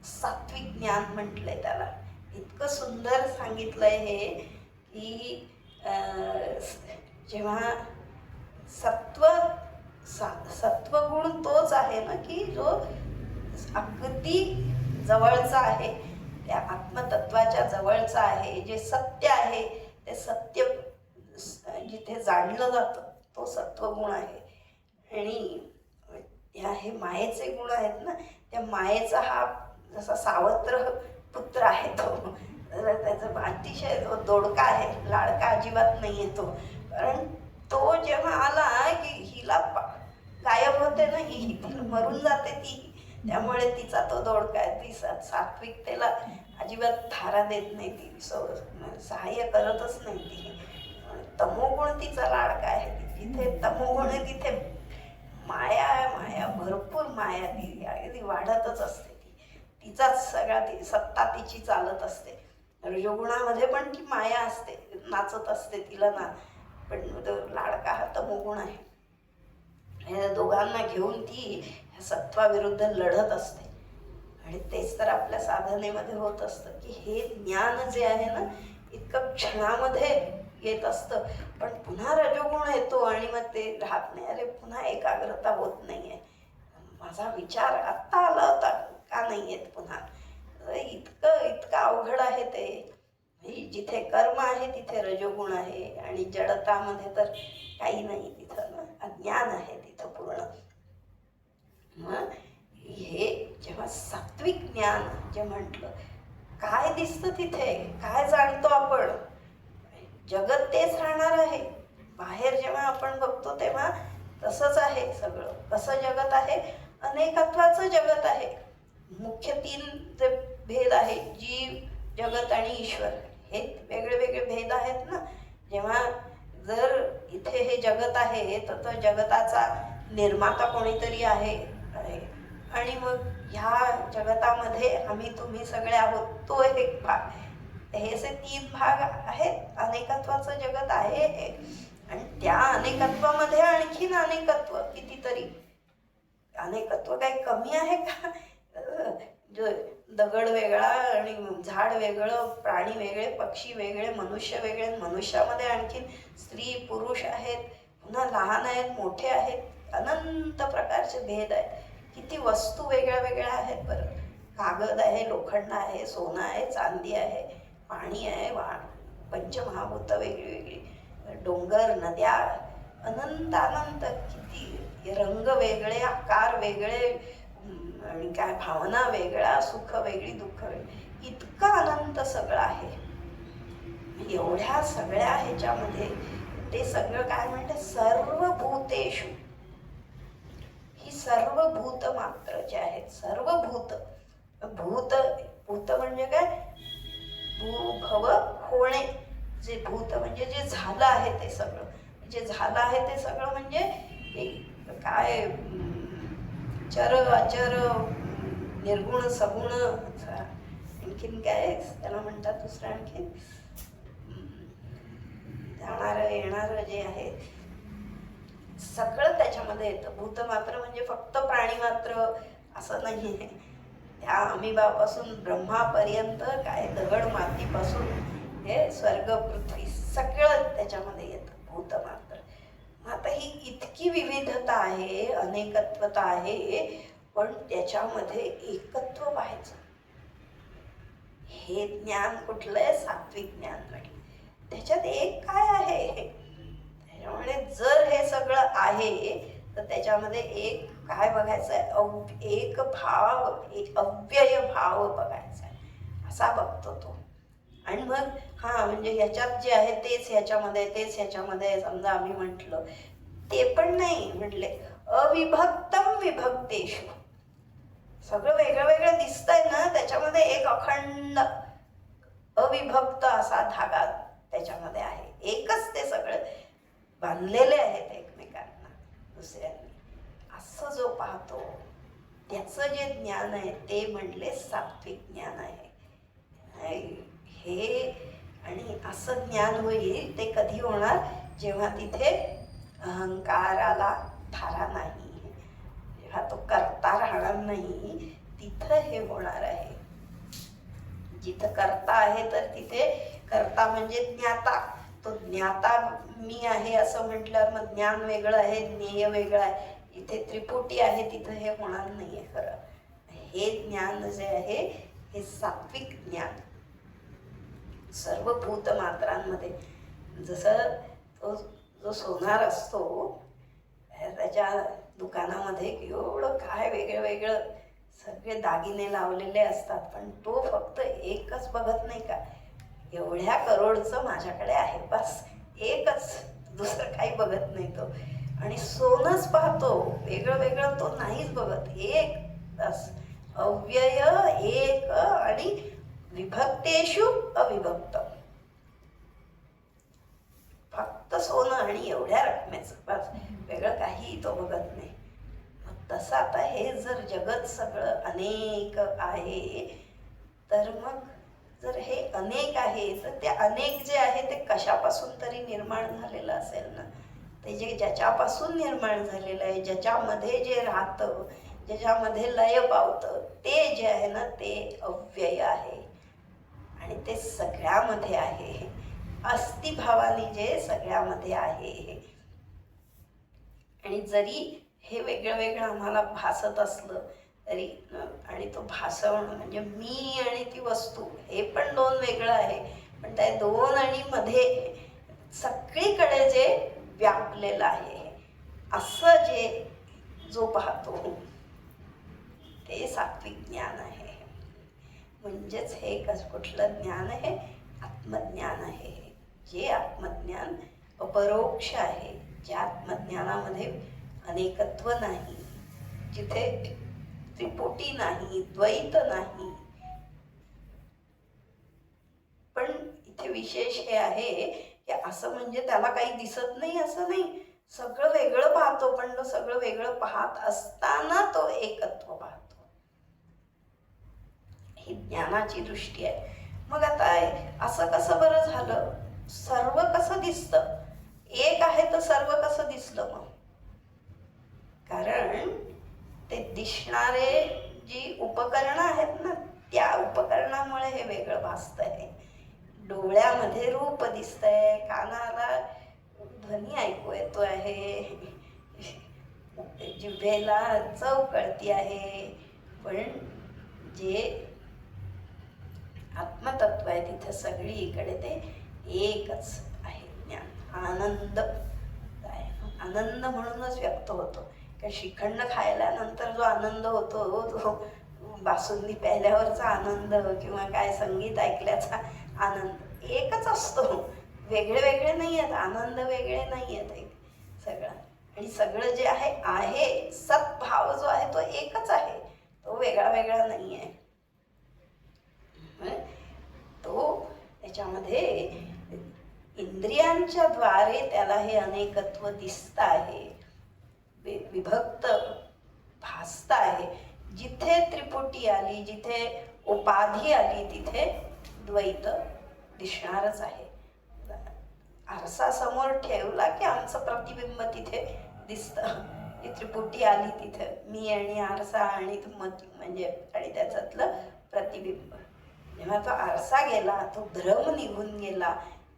सात्विक ज्ञान म्हटलंय त्याला. इतकं सुंदर सांगितलंय हे की जेव्हा सत्वगुण तोच आहे ना की जो अगदी जवळचा आहे, त्या आत्मतत्वाच्या जवळचा आहे, जे सत्य आहे ते सत्य जिथे जाणलं जातं तो सत्वगुण आहे. आणि हे मायेचे गुण आहेत ना, त्या मायेचा हा जसा सावत्र पुत्र आहे तो, त्याचा अतिशय दोडका आहे, लाडका अजिबात नाही आहे तो. कारण तो जेव्हा आला की हिला गायब होते ना, ही मरून जाते ती, त्यामुळे तिचा तो दोडका आहे. ती सात्विकतेला अजिबात धारा देत नाही, ती सहाय्य करतच नाही ती. तमोगुण तिचा लाडका आहे, जिथे तमोगुण आहे तिथे माया भरपूर माया, ती वाढतच असते, तिचाच सगळा ती सत्ता तिची चालत असते. रजोगुणामध्ये पण ती माया असते, नाचत असते तिला ना, पण लाडका हा तमोगुण आहे. या दोघांना घेऊन ती सत्वाविरुद्ध लढत असते. आणि तेच तर आपल्या साधनेमध्ये होत असतं की हे ज्ञान जे आहे ना इतकं क्षणामध्ये येत असतं, पण पुन्हा रजोगुण येतो आणि मग ते राहत नाही. अरे पुन्हा एकाग्रता होत नाहीये, माझा विचार आत्ता आला होता का नाही येत पुन्हा. इतकं अवघड आहे ते. जिथे कर्म आहे तिथे रजोगुण आहे, आणि जडतामध्ये तर काही नाही, तिथं ना अज्ञान आहे तिथं पूर्ण. मग हे जेव्हा सात्विक ज्ञान जे म्हटलं, काय दिसतं तिथे, काय जाणतो आपण, जगत तेच राहणार आहे. बाहेर जेव्हा आपण बघतो तेव्हा तसंच आहे सगळं. कसं जगत आहे, अनेकत्वाचं जगत आहे. मुख्य 3 जे भेद आहे, जीव, जगत आणि ईश्वर, हे वेगळे वेगळे भेद आहेत ना. जेव्हा जर इथे हे जगत आहे तर तो जगताचा निर्माता कोणीतरी आहे, आणि मग ह्या जगतामध्ये आम्ही तुम्ही सगळे आहोत, तो एक भाग. हे असे 3 भाग आहेत, अनेकत्वाचं जगत आहे. आणि त्या अनेकत्वामध्ये आणखीन अनेकत्व कितीतरी. अनेकत्व काही कमी आहे का? जो दगड वेगळा आणि झाड वेगळं, प्राणी वेगळे, पक्षी वेगळे, मनुष्य वेगळे, मनुष्यामध्ये आणखीन स्त्री पुरुष आहेत, पुन्हा लहान आहेत, मोठे आहेत, अनंत प्रकारचे भेद आहेत. किती वस्तू वेगळ्या वेगळ्या आहेत बरं. कागद आहे, लोखंड आहे, सोनं आहे, चांदी आहे, पाणी आहे, पंचमहाभूतं वेगळी वेगळी, डोंगर, नद्या, अनंत किती रंग वेगळे, आकार वेगळे, आणि काय भावना वेगळा, सुख वेगळी, दुःख वेगळी, इतकं अनंत सगळं आहे. एवढ्या सगळ्या ह्याच्यामध्ये ते सगळं काय म्हणते, सर्व भूतेषु, ही सर्व भूत मात्र जे आहेत, सर्व भूत. भूत म्हणजे काय, भूभव होणे, जे भूत म्हणजे जे झालं आहे ते सगळं, जे झालं आहे ते सगळं म्हणजे काय, चर अचर निर्गुण सगुण आणखीन काय त्याला म्हणतात दुसरं आणखीन जाणारं येणारं जे आहे सगळं त्याच्यामध्ये येतं. भूत मात्र म्हणजे फक्त प्राणी मात्र असं नाही आहे. त्या अमिबापासून ब्रह्मापर्यंत काय दगड मातीपासून हे स्वर्ग पृथ्वी सगळं त्याच्यामध्ये येतं भूत मात्र. आता ही इतकी विविधता आहे, अनेकत्वता आहे, पण त्याच्यामध्ये एकत्व पाहायचं. हे ज्ञान कुठलंय? सात्विक ज्ञान म्हटलं. त्याच्यात एक काय आहे? त्याच्यामुळे जर हे सगळं आहे तर त्याच्यामध्ये एक काय बघायचं आहे? एक भाव, एक अव्यय भाव बघायचा आहे, असा बघतो तो. आणि मग म्हणजे ह्याच्यात जे आहे तेच ह्याच्यामध्ये, तेच ह्याच्यामध्ये समजा आम्ही म्हटलं, ते पण नाही म्हटले. अविभक्तम विभक्तेषु, सगळं वेगळं वेगळं दिसतंय ना, त्याच्यामध्ये एक अखंड अविभक्त असा धागा त्याच्यामध्ये आहे. एकच ते सगळं बांधलेले आहेत एकमेकांना दुसऱ्यांनी. असं जो पाहतो त्याचं जे ज्ञान आहे ते म्हटले सात्विक ज्ञान आहे. हे आणि असं ज्ञान होईल ते कधी होणार? जेव्हा तिथे अहंकाराला थारा नाही, जेव्हा तो करता राहणार नाही, तिथं हे होणार आहे. जिथं करता आहे तर तिथे करता म्हणजे ज्ञाता. तो ज्ञाता मी आहे असं म्हटल्यावर मग ज्ञान वेगळं आहे, ज्ञेय वेगळं आहे. इथे त्रिपुटी आहे, तिथं हे होणार नाहीये खरं. हे ज्ञान जे आहे हे सात्विक ज्ञान सर्व भूत मात्रांमध्ये. जसं तो जो सोनार असतो त्याच्या दुकानामध्ये एवढं काय वेगळं वेगळं सगळे दागिने लावलेले असतात, पण तो फक्त एकच बघत नाही का, एवढ्या करोडचं माझ्याकडे आहे, बस एकच, दुसरं काही बघत नाही तो. आणि सोनच पाहतो, वेगळं वेगळं तो नाहीच बघत, एक बस अव्यय एक आणि विभक्तेषु अविभक्त, फक्त सोनं आणि एवढ्या रकमेचं बस, वेगळं काही तो बघत नाही. तसं आता हे जर जगत सगळं अनेक आहे, तर मग जर हे अनेक आहे तर ते अनेक जे आहे ते कशापासून तरी निर्माण झालेलं असेल ना. ते जे ज्याच्यापासून निर्माण झालेलं आहे, ज्याच्यामध्ये जे राहतं, ज्याच्यामध्ये लय पावतं, ते जे आहे ना ते अव्यय आहे आणि ते सगळ्यामध्ये आहे. अस्तिभावाने जे सगळ्यामध्ये आहे. आणि जरी हे वेगळं वेगळं आम्हाला भासत असलं तरी, आणि तो भासवणं म्हणजे मी आणि ती वस्तू हे पण दोन वेगळं आहे, पण त्या दोन आणि मध्ये सगळीकडे जे व्यापलेलं आहे असं जे जो पाहतो ते सात्विक ज्ञान आहे. म्हणजेच हे कुठलं ज्ञान आहे? आत्मज्ञान आहे. जे आत्मज्ञान अपरोक्ष आहे, ज्या आत्मज्ञानामध्ये अनेकत्व नाही, जिथे त्रिपुटी नाही, द्वैत नाही. पण इथे विशेष हे आहे की असं म्हणजे त्याला काही दिसत नाही असं नाही, सगळं वेगळं पाहतो, पण तो सगळं वेगळं पाहत असताना तो एकत्व पाहतो. ही ज्ञानाची दृष्टी आहे. मग आता असं कसं बरं झालं? सर्व कसं दिसतं? एक आहे तर सर्व कसं दिसलं मग? कारण ते दिसणारे जी उपकरणं आहेत ना, त्या उपकरणामुळे हे वेगळं भासतंय. डोळ्यामध्ये रूप दिसतंय, कानाला ध्वनी ऐकू येतो आहे, जिभेला चव कळती आहे, पण जे आत्मतत्व आहे तिथे सगळीकडे ते एकच आहे ज्ञान. आनंद आनंद म्हणूनच व्यक्त होतो. का श्रीखंड खायल्यानंतर जो आनंद होतो, तो बासुंदी प्यायल्यावरचा आनंद किंवा काय संगीत ऐकल्याचा आनंद एकच असतो. वेगळे वेगळे नाही आहेत, आनंद वेगळे नाही आहेत सगळं. आणि सगळं जे आहे सद्भाव जो आहे तो एकच आहे, तो वेगळा वेगळा नाही आहे. तो त्याच्यामध्ये इंद्रियांच्या द्वारे त्याला हे अनेकत्व दिसत आहे, विभक्त भासत आहे. जिथे त्रिपुटी आली, जिथे उपाधी आली, तिथे द्वैत दिसणारच आहे. आरसा समोर ठेवला की आमचं प्रतिबिंब तिथे दिसतं. ही त्रिपुटी आली तिथं, मी आणि आरसा आणि म्हणजे आणि त्याच्यातलं प्रतिबिंब. जेव्हा तो आरसा गेला, तो भ्रम निघून गेला,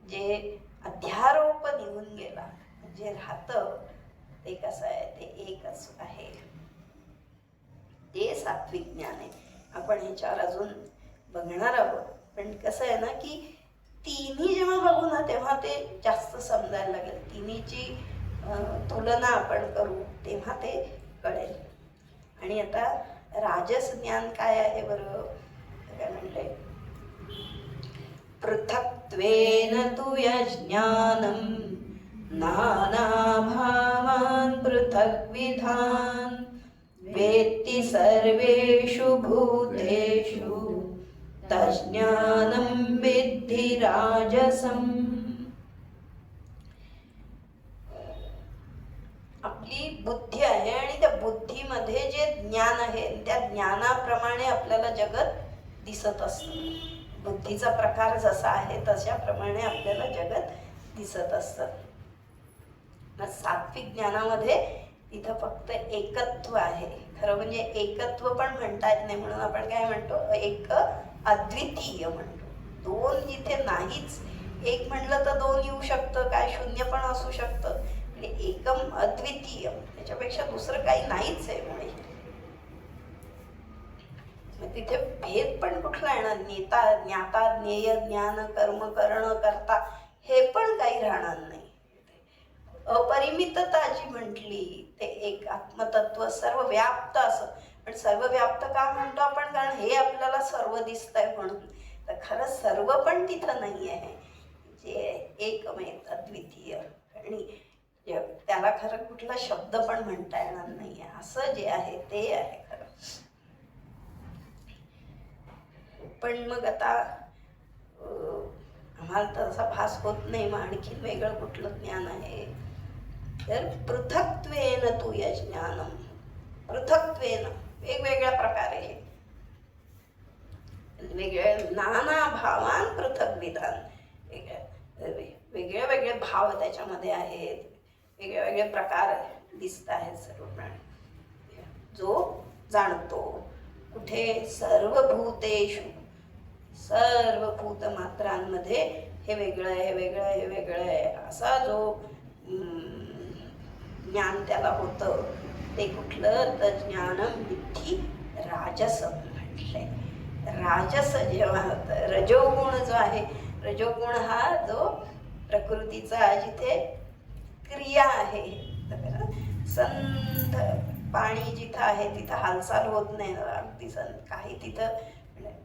जे अध्यारोप निघून गेला, जे राहतं ते कसं आहे, ते एकच आहे. ते सात्विक ज्ञान आहे. आपण ह्याच्यावर अजून बघणार आहोत. पण कसं आहे ना की तिन्ही जेव्हा बघू ना तेव्हा ते जास्त समजायला लागेल. तिन्हीची तुलना आपण करू तेव्हा ते कळेल. आणि आता राजस ज्ञान काय आहे बरं, काय म्हणले, पृथक्त्वेन तु यज्ञानं नानाभावान् पृथग्विधान् वेत्ति सर्वेषु भूतेषु तज्ज्ञानं विद्धि राजसम्. आपली बुद्धी आहे आणि त्या बुद्धीमध्ये जे ज्ञान आहे त्या ज्ञानाप्रमाणे आपल्याला जगत दिसत असतं. बुद्धीचा प्रकार जसा आहे तशाप्रमाणे आपल्याला जगत दिसत असतं. मग सात्विक ज्ञानामध्ये इथं फक्त एकत्व आहे. खरं म्हणजे एकत्व पण म्हणता येत नाही, म्हणून आपण काय म्हणतो, एक अद्वितीय म्हणतो. दोन जिथे नाहीच, एक म्हणलं तर दोन येऊ शकतं, काय शून्य पण असू शकतं. एकम अद्वितीय, त्याच्यापेक्षा दुसरं काही नाहीच आहे मुळे. मग तिथे भेद पण कुठला येणार, नेता ज्ञाता ज्ञेय ज्ञान कर्म करण करता हे पण काही राहणार नाही. अपरिमितता जी म्हटली ते एक आत्मतत्व सर्व व्याप्त असं. पण सर्व व्याप्त का म्हणतो आपण, कारण हे आपल्याला सर्व दिसतंय म्हणून. तर खरं सर्व पण तिथं नाही आहे, जे एकमेव अद्वितीय. आणि त्याला खरं कुठला शब्द पण म्हणता येणार नाही आहे, असं जे आहे ते आहे खरं. पण मग आता आम्हाला तर असा भास होत नाही, मग आणखीन वेगळं कुठलं ज्ञान आहे. तर पृथक्त्वेन तु यज्ञानं, पृथक्त्वेन वेगवेगळ्या प्रकारे, वेगळ्या नाना भावान पृथक विधान, वेगळे वेगळे भाव त्याच्यामध्ये आहेत, वेगळे वेगळे प्रकार दिसत आहेत सर्व प्राणी. जो जाणतो कुठे, सर्व भूतेषु, सर्व भूत मात्रांमध्ये हे वेगळं आहे, हे वेगळं आहे, हे वेगळं आहे, असा जो ज्ञान त्याला होतं ते कुठलं, तर ज्ञानं विद्धि राजसं म्हटलंय. राजस जेव्हा होतं, रजोगुण जो आहे, रजोगुण हा जो प्रकृतीचा जिथे क्रिया आहे, संथ पाणी जिथं आहे तिथं हालचाल होत नाही अगदी संथ, काही तिथं.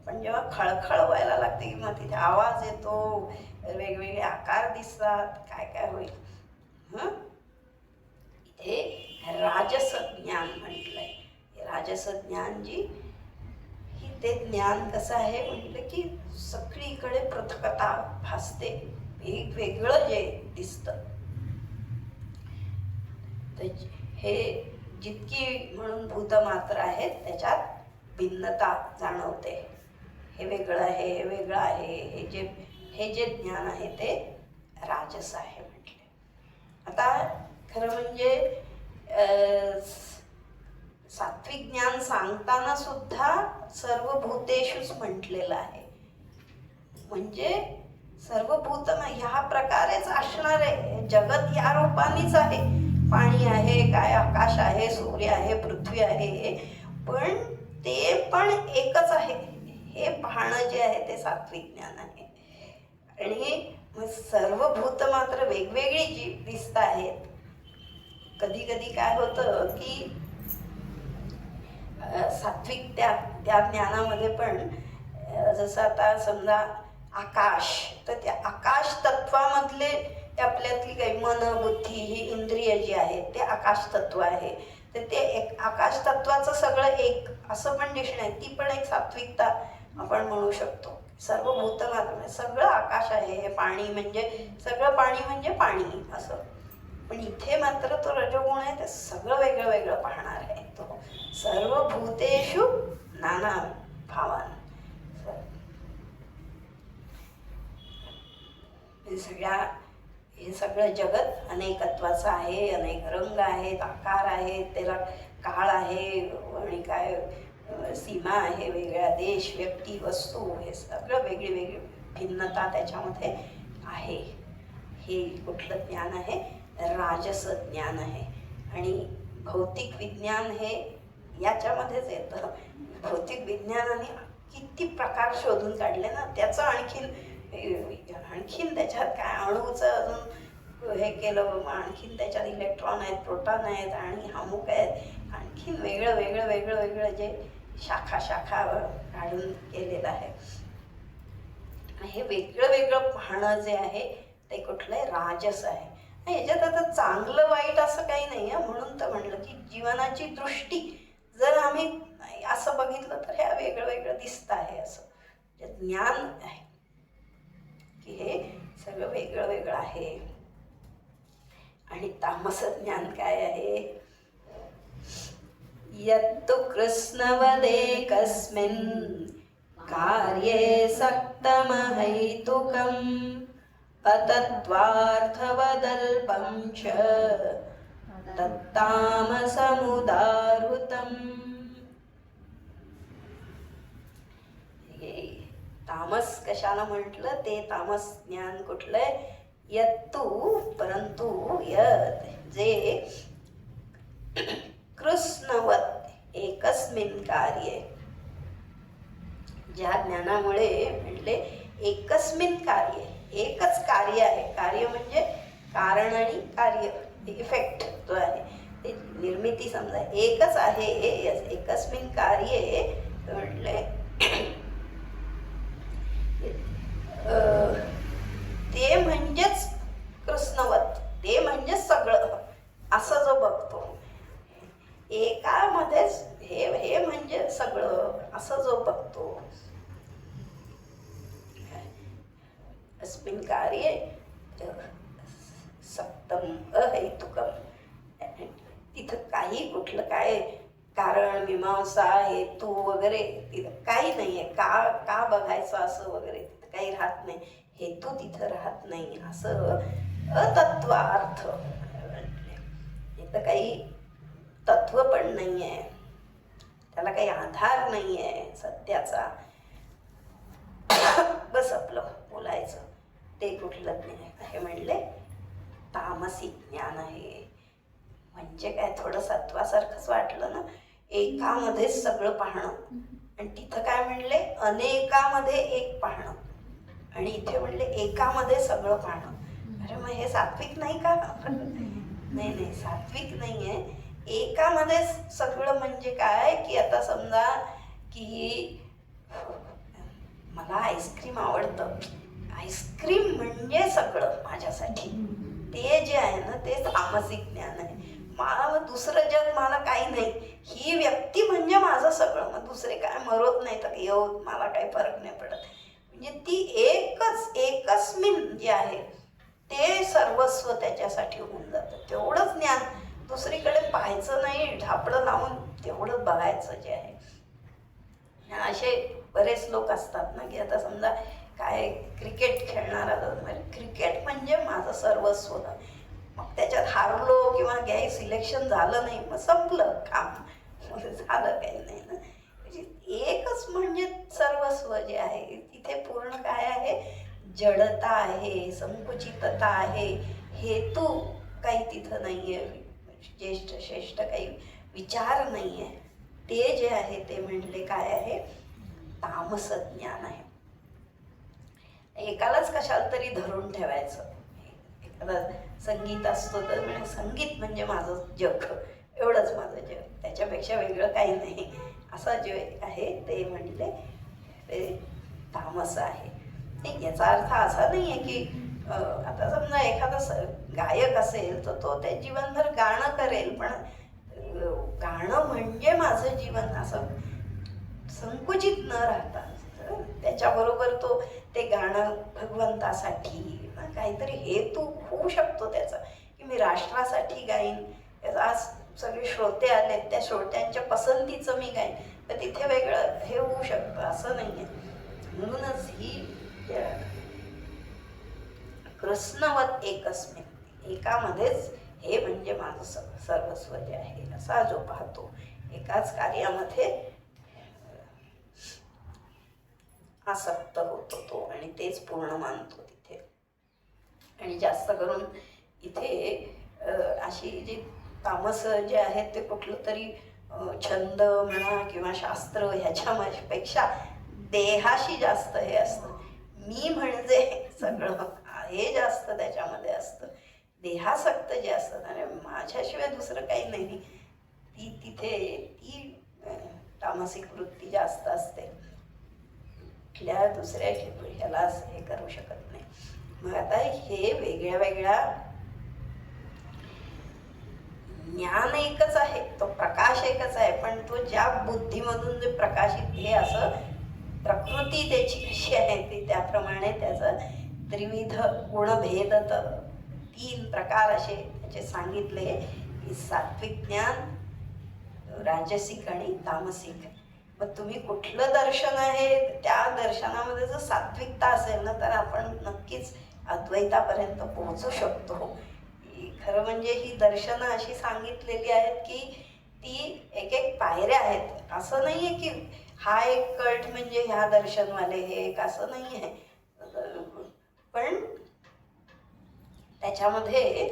पण जेव्हा खळखळ व्हायला लागते किंवा तिथे आवाज येतो, वेगवेगळे आकार दिसतात, काय काय होईल. इथे राजस ज्ञान म्हटलंय. राजस ज्ञान जी ही ते ज्ञान कसं आहे म्हटलं की सगळीकडे पृथकता भासते, वेगवेगळं जे दिसतं. तर हे जितकी म्हणून भूतमात्र आहेत त्याच्यात भिन्नता जाणवते. हे वेगळं आहे, हे वेगळं आहे, हे जे ज्ञान आहे ते राजस आहे म्हटले. आता खरं म्हणजे सात्विक ज्ञान सांगताना सुद्धा सर्व भूतेषुच म्हटलेलं आहे. म्हणजे सर्व भूत ह्या प्रकारेच असणार आहे. जगत या रूपानेच आहे. पाणी आहे, काय आकाश आहे, सूर्य आहे, पृथ्वी आहे, पण ते पण एकच आहे हे पाहणं जे आहे ते सात्विक ज्ञान आहे. आणि सर्व भूत मात्र वेगवेगळी जी दिसत आहेत. कधी कधी काय होतं की सात्विक त्या ज्ञानामध्ये पण जसं आता समजा आकाश, तर त्या आकाश तत्वामधले आपल्यातली काही मन बुद्धी ही इंद्रिय जी आहे ते आकाश तत्व आहे. तर ते एक आकाश तत्वाचं सगळं एक असं पण दिसणं आहे, ती पण एक सात्विकता आपण म्हणू शकतो. सर्व भूत मात्र सगळं आकाश आहे, हे पाणी म्हणजे सगळं पाणी म्हणजे पाणी असं. पण इथे मात्र तो रजोगुण आहे, ते सगळं वेगळं वेगळं पाहणार आहे. तो सर्व भूतेषु नाना भावान. हे सगळं जगत अनेकत्वाचं आहे, अनेक रंग आहेत, आकार आहेत, त्याला काळ आहे आणि काय सीमा आहे, वेगळ्या देश, व्यक्ती, वस्तू, हे सगळं वेगळी वेगळी भिन्नता त्याच्यामध्ये आहे. हे कुठलं ज्ञान आहे? राजस ज्ञान आहे. आणि भौतिक विज्ञान हे याच्यामध्येच येतं. भौतिक विज्ञानाने किती प्रकार शोधून काढले ना, त्याचं आणखीन त्याच्यात काय अणूचं अजून हे केलं, आणखीन त्याच्यात इलेक्ट्रॉन आहेत, प्रोटॉन आहेत आणि अमुक आहेत, आणखीन वेगळं वेगळं वेगळं वेगळं जे शाखा काढून केलेलं आहे. हे वेगळं वेगळं पाहणं जे आहे ते कुठलं आहे? राजस आहे. ह्याच्यात आता चांगलं वाईट असं काही नाही आहे. म्हणून तर म्हणलं की जीवनाची दृष्टी जर आम्ही असं बघितलं तर ह्या वेगळं वेगळं दिसतं आहे. असं ज्ञान आहे की हे सगळं वेगळं वेगळं आहे. आणि तामस ज्ञान काय आहे? यत्तु कृष्णवदेकस्मिन् कार्ये सक्तमहैतुकम् अतत्त्वार्थवदल्पं च तत्तामसमुदाहृतम्. हे तामस कशाला म्हटलं? ते तामस ज्ञान कुठलंय? यत्तु परंतु यत जे कृष्णवत एकस्मिन् कार्ये, ज्या ज्ञानामुळे म्हटले एकस्मिन् कार्य, एकच कार्य आहे. कार्य म्हणजे कारण आणि कार्य, इफेक्ट जो आहे ते निर्मिती समजा एकच आहे. एकस्मिन् कार्ये म्हटले ते म्हणजेच कृष्णवत, ते म्हणजे सगळं असं जो बघतो. एकामध्येच हे म्हणजे सगळं असं जो बघतो. अस्मिन् कार्ये सक्तम अहैतुकम. तिथं काही कुठलं काय कारण, मीमांसा, हेतू वगैरे तिथं काही नाही आहे. का बघायचं असं वगैरे तिथं काही राहत नाही. हेतू तिथं राहत नाही. असं अतत्वार्थ, इथं काही तत्व पण नाही आहे, त्याला काही आधार नाही आहे सत्याचा. बस आपलं बोलायचं ते कुठलं ज्ञान आहे? म्हणले तामसिक ज्ञान आहे. म्हणजे काय? थोडं सत्वासारखंच वाटलं ना, एकामध्येच सगळं पाहणं. आणि तिथं काय म्हणले? अनेकामध्ये एक पाहणं. आणि इथे म्हणले एकामध्ये सगळं पाहणं. अरे मग हे सात्विक नाही का? नाही, सात्विक नाही आहे. एकामध्ये सगळं म्हणजे काय की आता समजा की मला आईस्क्रीम आवडतं, आईस्क्रीम म्हणजे सगळं माझ्यासाठी. ते जे आहे ना ते तामसिक ज्ञान आहे. मला दुसरं जग मला काही नाही, ही व्यक्ती म्हणजे माझं सगळं. मग दुसरे काय मरत नाही तर येऊ, मला काही फरक नाही पडत. म्हणजे ती एकस्मिन जे आहे ते सर्वस्व त्याच्यासाठी होऊन जातं. तेवढंच ज्ञान, दुसरीकडे पाहायचं नाही, ढापडं लावून तेवढंच बघायचं जे आहे. असे बरेच लोक असतात ना की आता समजा काय क्रिकेट खेळणारा, क्रिकेट म्हणजे माझं सर्वस्व. मग त्याच्यात हारलो किंवा काही सिलेक्शन झालं नाही, मग संपलं काम, झालं काही नाही ना. म्हणजे एकच म्हणजे सर्वस्व जे आहे तिथे पूर्ण काय आहे? जडता आहे, संकुचितता आहे, हेतू काही तिथं नाही आहे, ज्येष्ठ श्रेष्ठ काही विचार नाही आहे. ते जे आहे ते म्हणले काय आहे? तामस ज्ञान आहे. एकालाच कशाला तरी धरून ठेवायचं. एखादा संगीत असतो तर म्हणजे संगीत म्हणजे माझं जग, एवढंच माझं जग, त्याच्यापेक्षा वेगळं काही नाही, असं जे आहे ते म्हणले ते तामस आहे. याचा अर्थ असा नाही आहे की आता समजा एखादा गायक असेल तर तो ते जीवनभर गाणं करेल, पण गाणं म्हणजे माझं जीवन असं संकुचित न राहता त्याच्याबरोबर तो ते गाणं भगवंतासाठी काहीतरी हेतू होऊ शकतो त्याचा, की मी राष्ट्रासाठी गाईन, त्याचा आज सगळे श्रोते आले, त्या श्रोत्यांच्या पसंतीचं मी गाईन, तर तिथे वेगळं हे होऊ शकतं, असं नाही आहे. म्हणूनच ही कृष्णवत एकस्मिन, एकामध्येच हे म्हणजे माझं सर्वस्व जे आहे असा जो पाहतो, एकाच कार्यामध्ये आसक्त होतो तो आणि तेच पूर्ण मानतो तिथे. आणि जास्त करून इथे अशी जी तामस जे आहेत ते कुठलं तरी छंद म्हणा किंवा शास्त्र ह्याच्यापेक्षा देहाशी जास्त हे असतं. मी म्हणजे सगळं हे जास्त त्याच्यामध्ये असतं, देहासक्त जे असतं. आणि माझ्याशिवाय दुसरं काही नाही, ती तामसिक वृत्ती जास्त असते. कुठल्या दुसऱ्या ह्याला हे करू शकत नाही. मग आता हे वेगळ्या वेगळ्या, ज्ञान एकच आहे, तो प्रकाश एकच आहे, पण तो ज्या बुद्धीमधून जे प्रकाशित, हे असं प्रकृती त्याची कशी आहे ती त्याप्रमाणे त्याचं त्रिविध गुणभेद, 3 प्रकार असे त्याचे सांगितले की सात्विक ज्ञान, राजसिक आणि तामसिक. मग तुम्ही कुठलं दर्शन आहे, त्या दर्शनामध्ये जर सात्विकता असेल ना, तर आपण नक्कीच अद्वैतापर्यंत पोहोचू शकतो. खरं म्हणजे ही दर्शनं अशी सांगितलेली आहेत की ती एक एक पायऱ्या आहेत. असं नाही आहे की हा एक कट म्हणजे ह्या दर्शनवाले हे एक, असं नाही आहे. पण त्याच्यामध्ये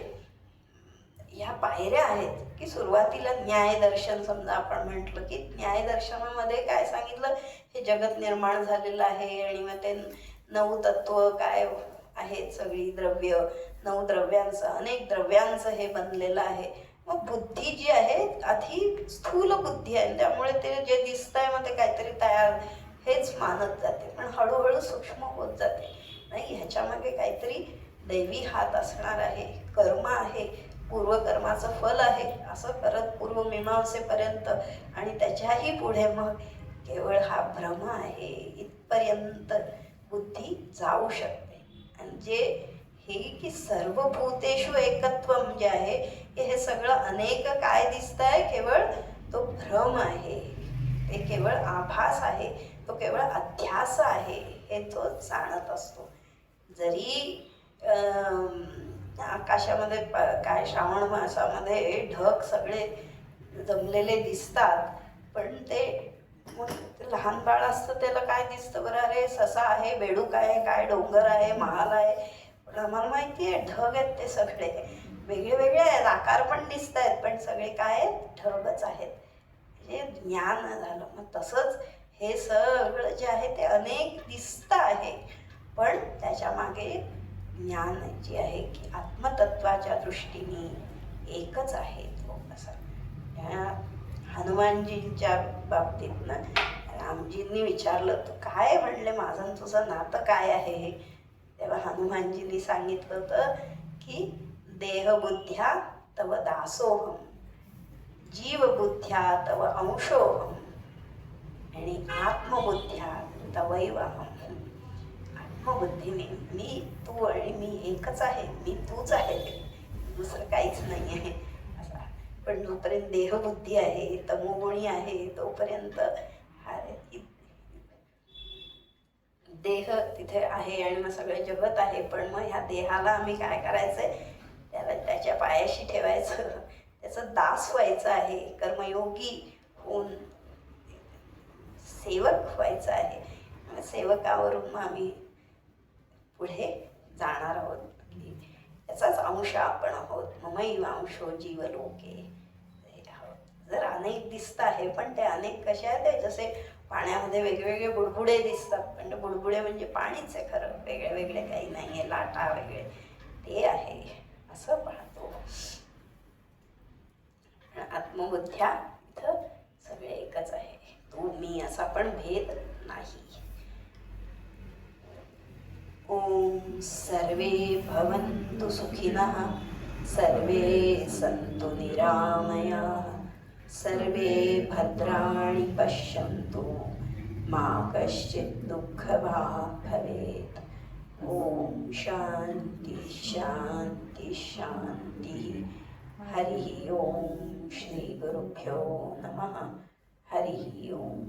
ह्या पायऱ्या आहेत की सुरुवातीला न्यायदर्शन, समजा आपण म्हटलं की न्यायदर्शनामध्ये काय सांगितलं, हे जगत निर्माण झालेलं आहे आणि मग ते 9 तत्व काय आहेत, सगळी द्रव्य, 9 द्रव्यांचं, अनेक द्रव्यांचं हे बनलेलं आहे. मग बुद्धी जी आहे आधी स्थूल बुद्धी आहे, त्यामुळे ते जे दिसत आहे मग ते काहीतरी तयार हेच मानत जाते, पण हळूहळू सूक्ष्म होत जाते. नाही, ह्याच्यामागे काहीतरी दैवी हात असणार आहे, कर्म आहे, पूर्वकर्माचं फल आहे, असं करत पूर्वमीमांसेपर्यंत आणि त्याच्याही पुढे मग केवळ हा भ्रम आहे इथपर्यंत बुद्धी जाऊ शकते. आणि जे हे की सर्वभूतेषु एकत्वम जे आहे, हे सगळं अनेक काय दिसत आहे, केवळ तो भ्रम आहे, ते केवळ आभास आहे, तो केवळ अध्यास आहे, हे तो जाणत असतो. जरी आकाशामध्ये काय श्रावण मासामध्ये ढग सगळे जमलेले दिसतात, पण ते मग लहान बाळ असतं त्याला काय दिसतं बरं, अरे ससा आहे, बेडूक आहे, काय डोंगर आहे, महाल आहे. पण आम्हाला माहिती आहे ढग आहेत, ते सगळे वेगळे वेगळे आहेत, आकार पण दिसत आहेत, पण सगळे काय आहेत, ढगच आहेत. हे ज्ञान झालं. मग तसंच हे सगळं जे आहे ते अनेक दिसतं आहे, पण त्याच्या मागे ज्ञान जे आहे की आत्मतत्वाच्या दृष्टीने एकच आहे तो. असा हनुमानजींच्या बाबतीत ना, रामजींनी विचारलं, तू काय म्हणले, माझं तुझं नातं काय आहे हे? तेव्हा हनुमानजींनी सांगितलं होतं की देहबुद्ध्या तव दासोहम, जीवबुद्ध्या तव अंशोहम आणि आत्मबुद्ध्या तवैवाहम. आत्मबुद्धीने मी तू आणि मी एकच आहे, मी तूच आहे, दुसरं काहीच नाही आहे असा. पण जोपर्यंत देहबुद्धी आहे, तमोगुणी आहे, तोपर्यंत देह तिथे आहे आणि मग सगळे जगत आहे. पण मग ह्या देहाला आम्ही काय करायचंय, त्याला त्याच्या पायाशी ठेवायचं, त्याचं दास व्हायचं आहे, कर्मयोगी होऊन सेवक व्हायचं आहे. सेवकावरून मग आम्ही पुढे जाणार आहोत की याचाच अंश आपण आहोत. ममैव अंशो जीवलोके. जर अनेक दिसत आहे, पण ते अनेक कसे आहेत, जसे पाण्यामध्ये वेगवेगळे बुडबुडे दिसतात, पण बुडबुडे म्हणजे पाणीच आहे खरं, वेगळे वेगळे काही नाही आहे, लाटा वेगळे ते आहे असं पाहतो. आत्मबुद्ध्या इथं सगळे एकच आहे, तू मी असा पण भेद नाही. ओम सर्वे भवन्तु सुखिनः, सर्वे सन्तु निरामयाः, सर्वे भद्राणि पश्यन्तु, मा कश्चित् दुःखभाग् भवेत्. ओम शांति शांति शांति. हरिः ओम श्री गुरुभ्यो नमः हरिः ओम.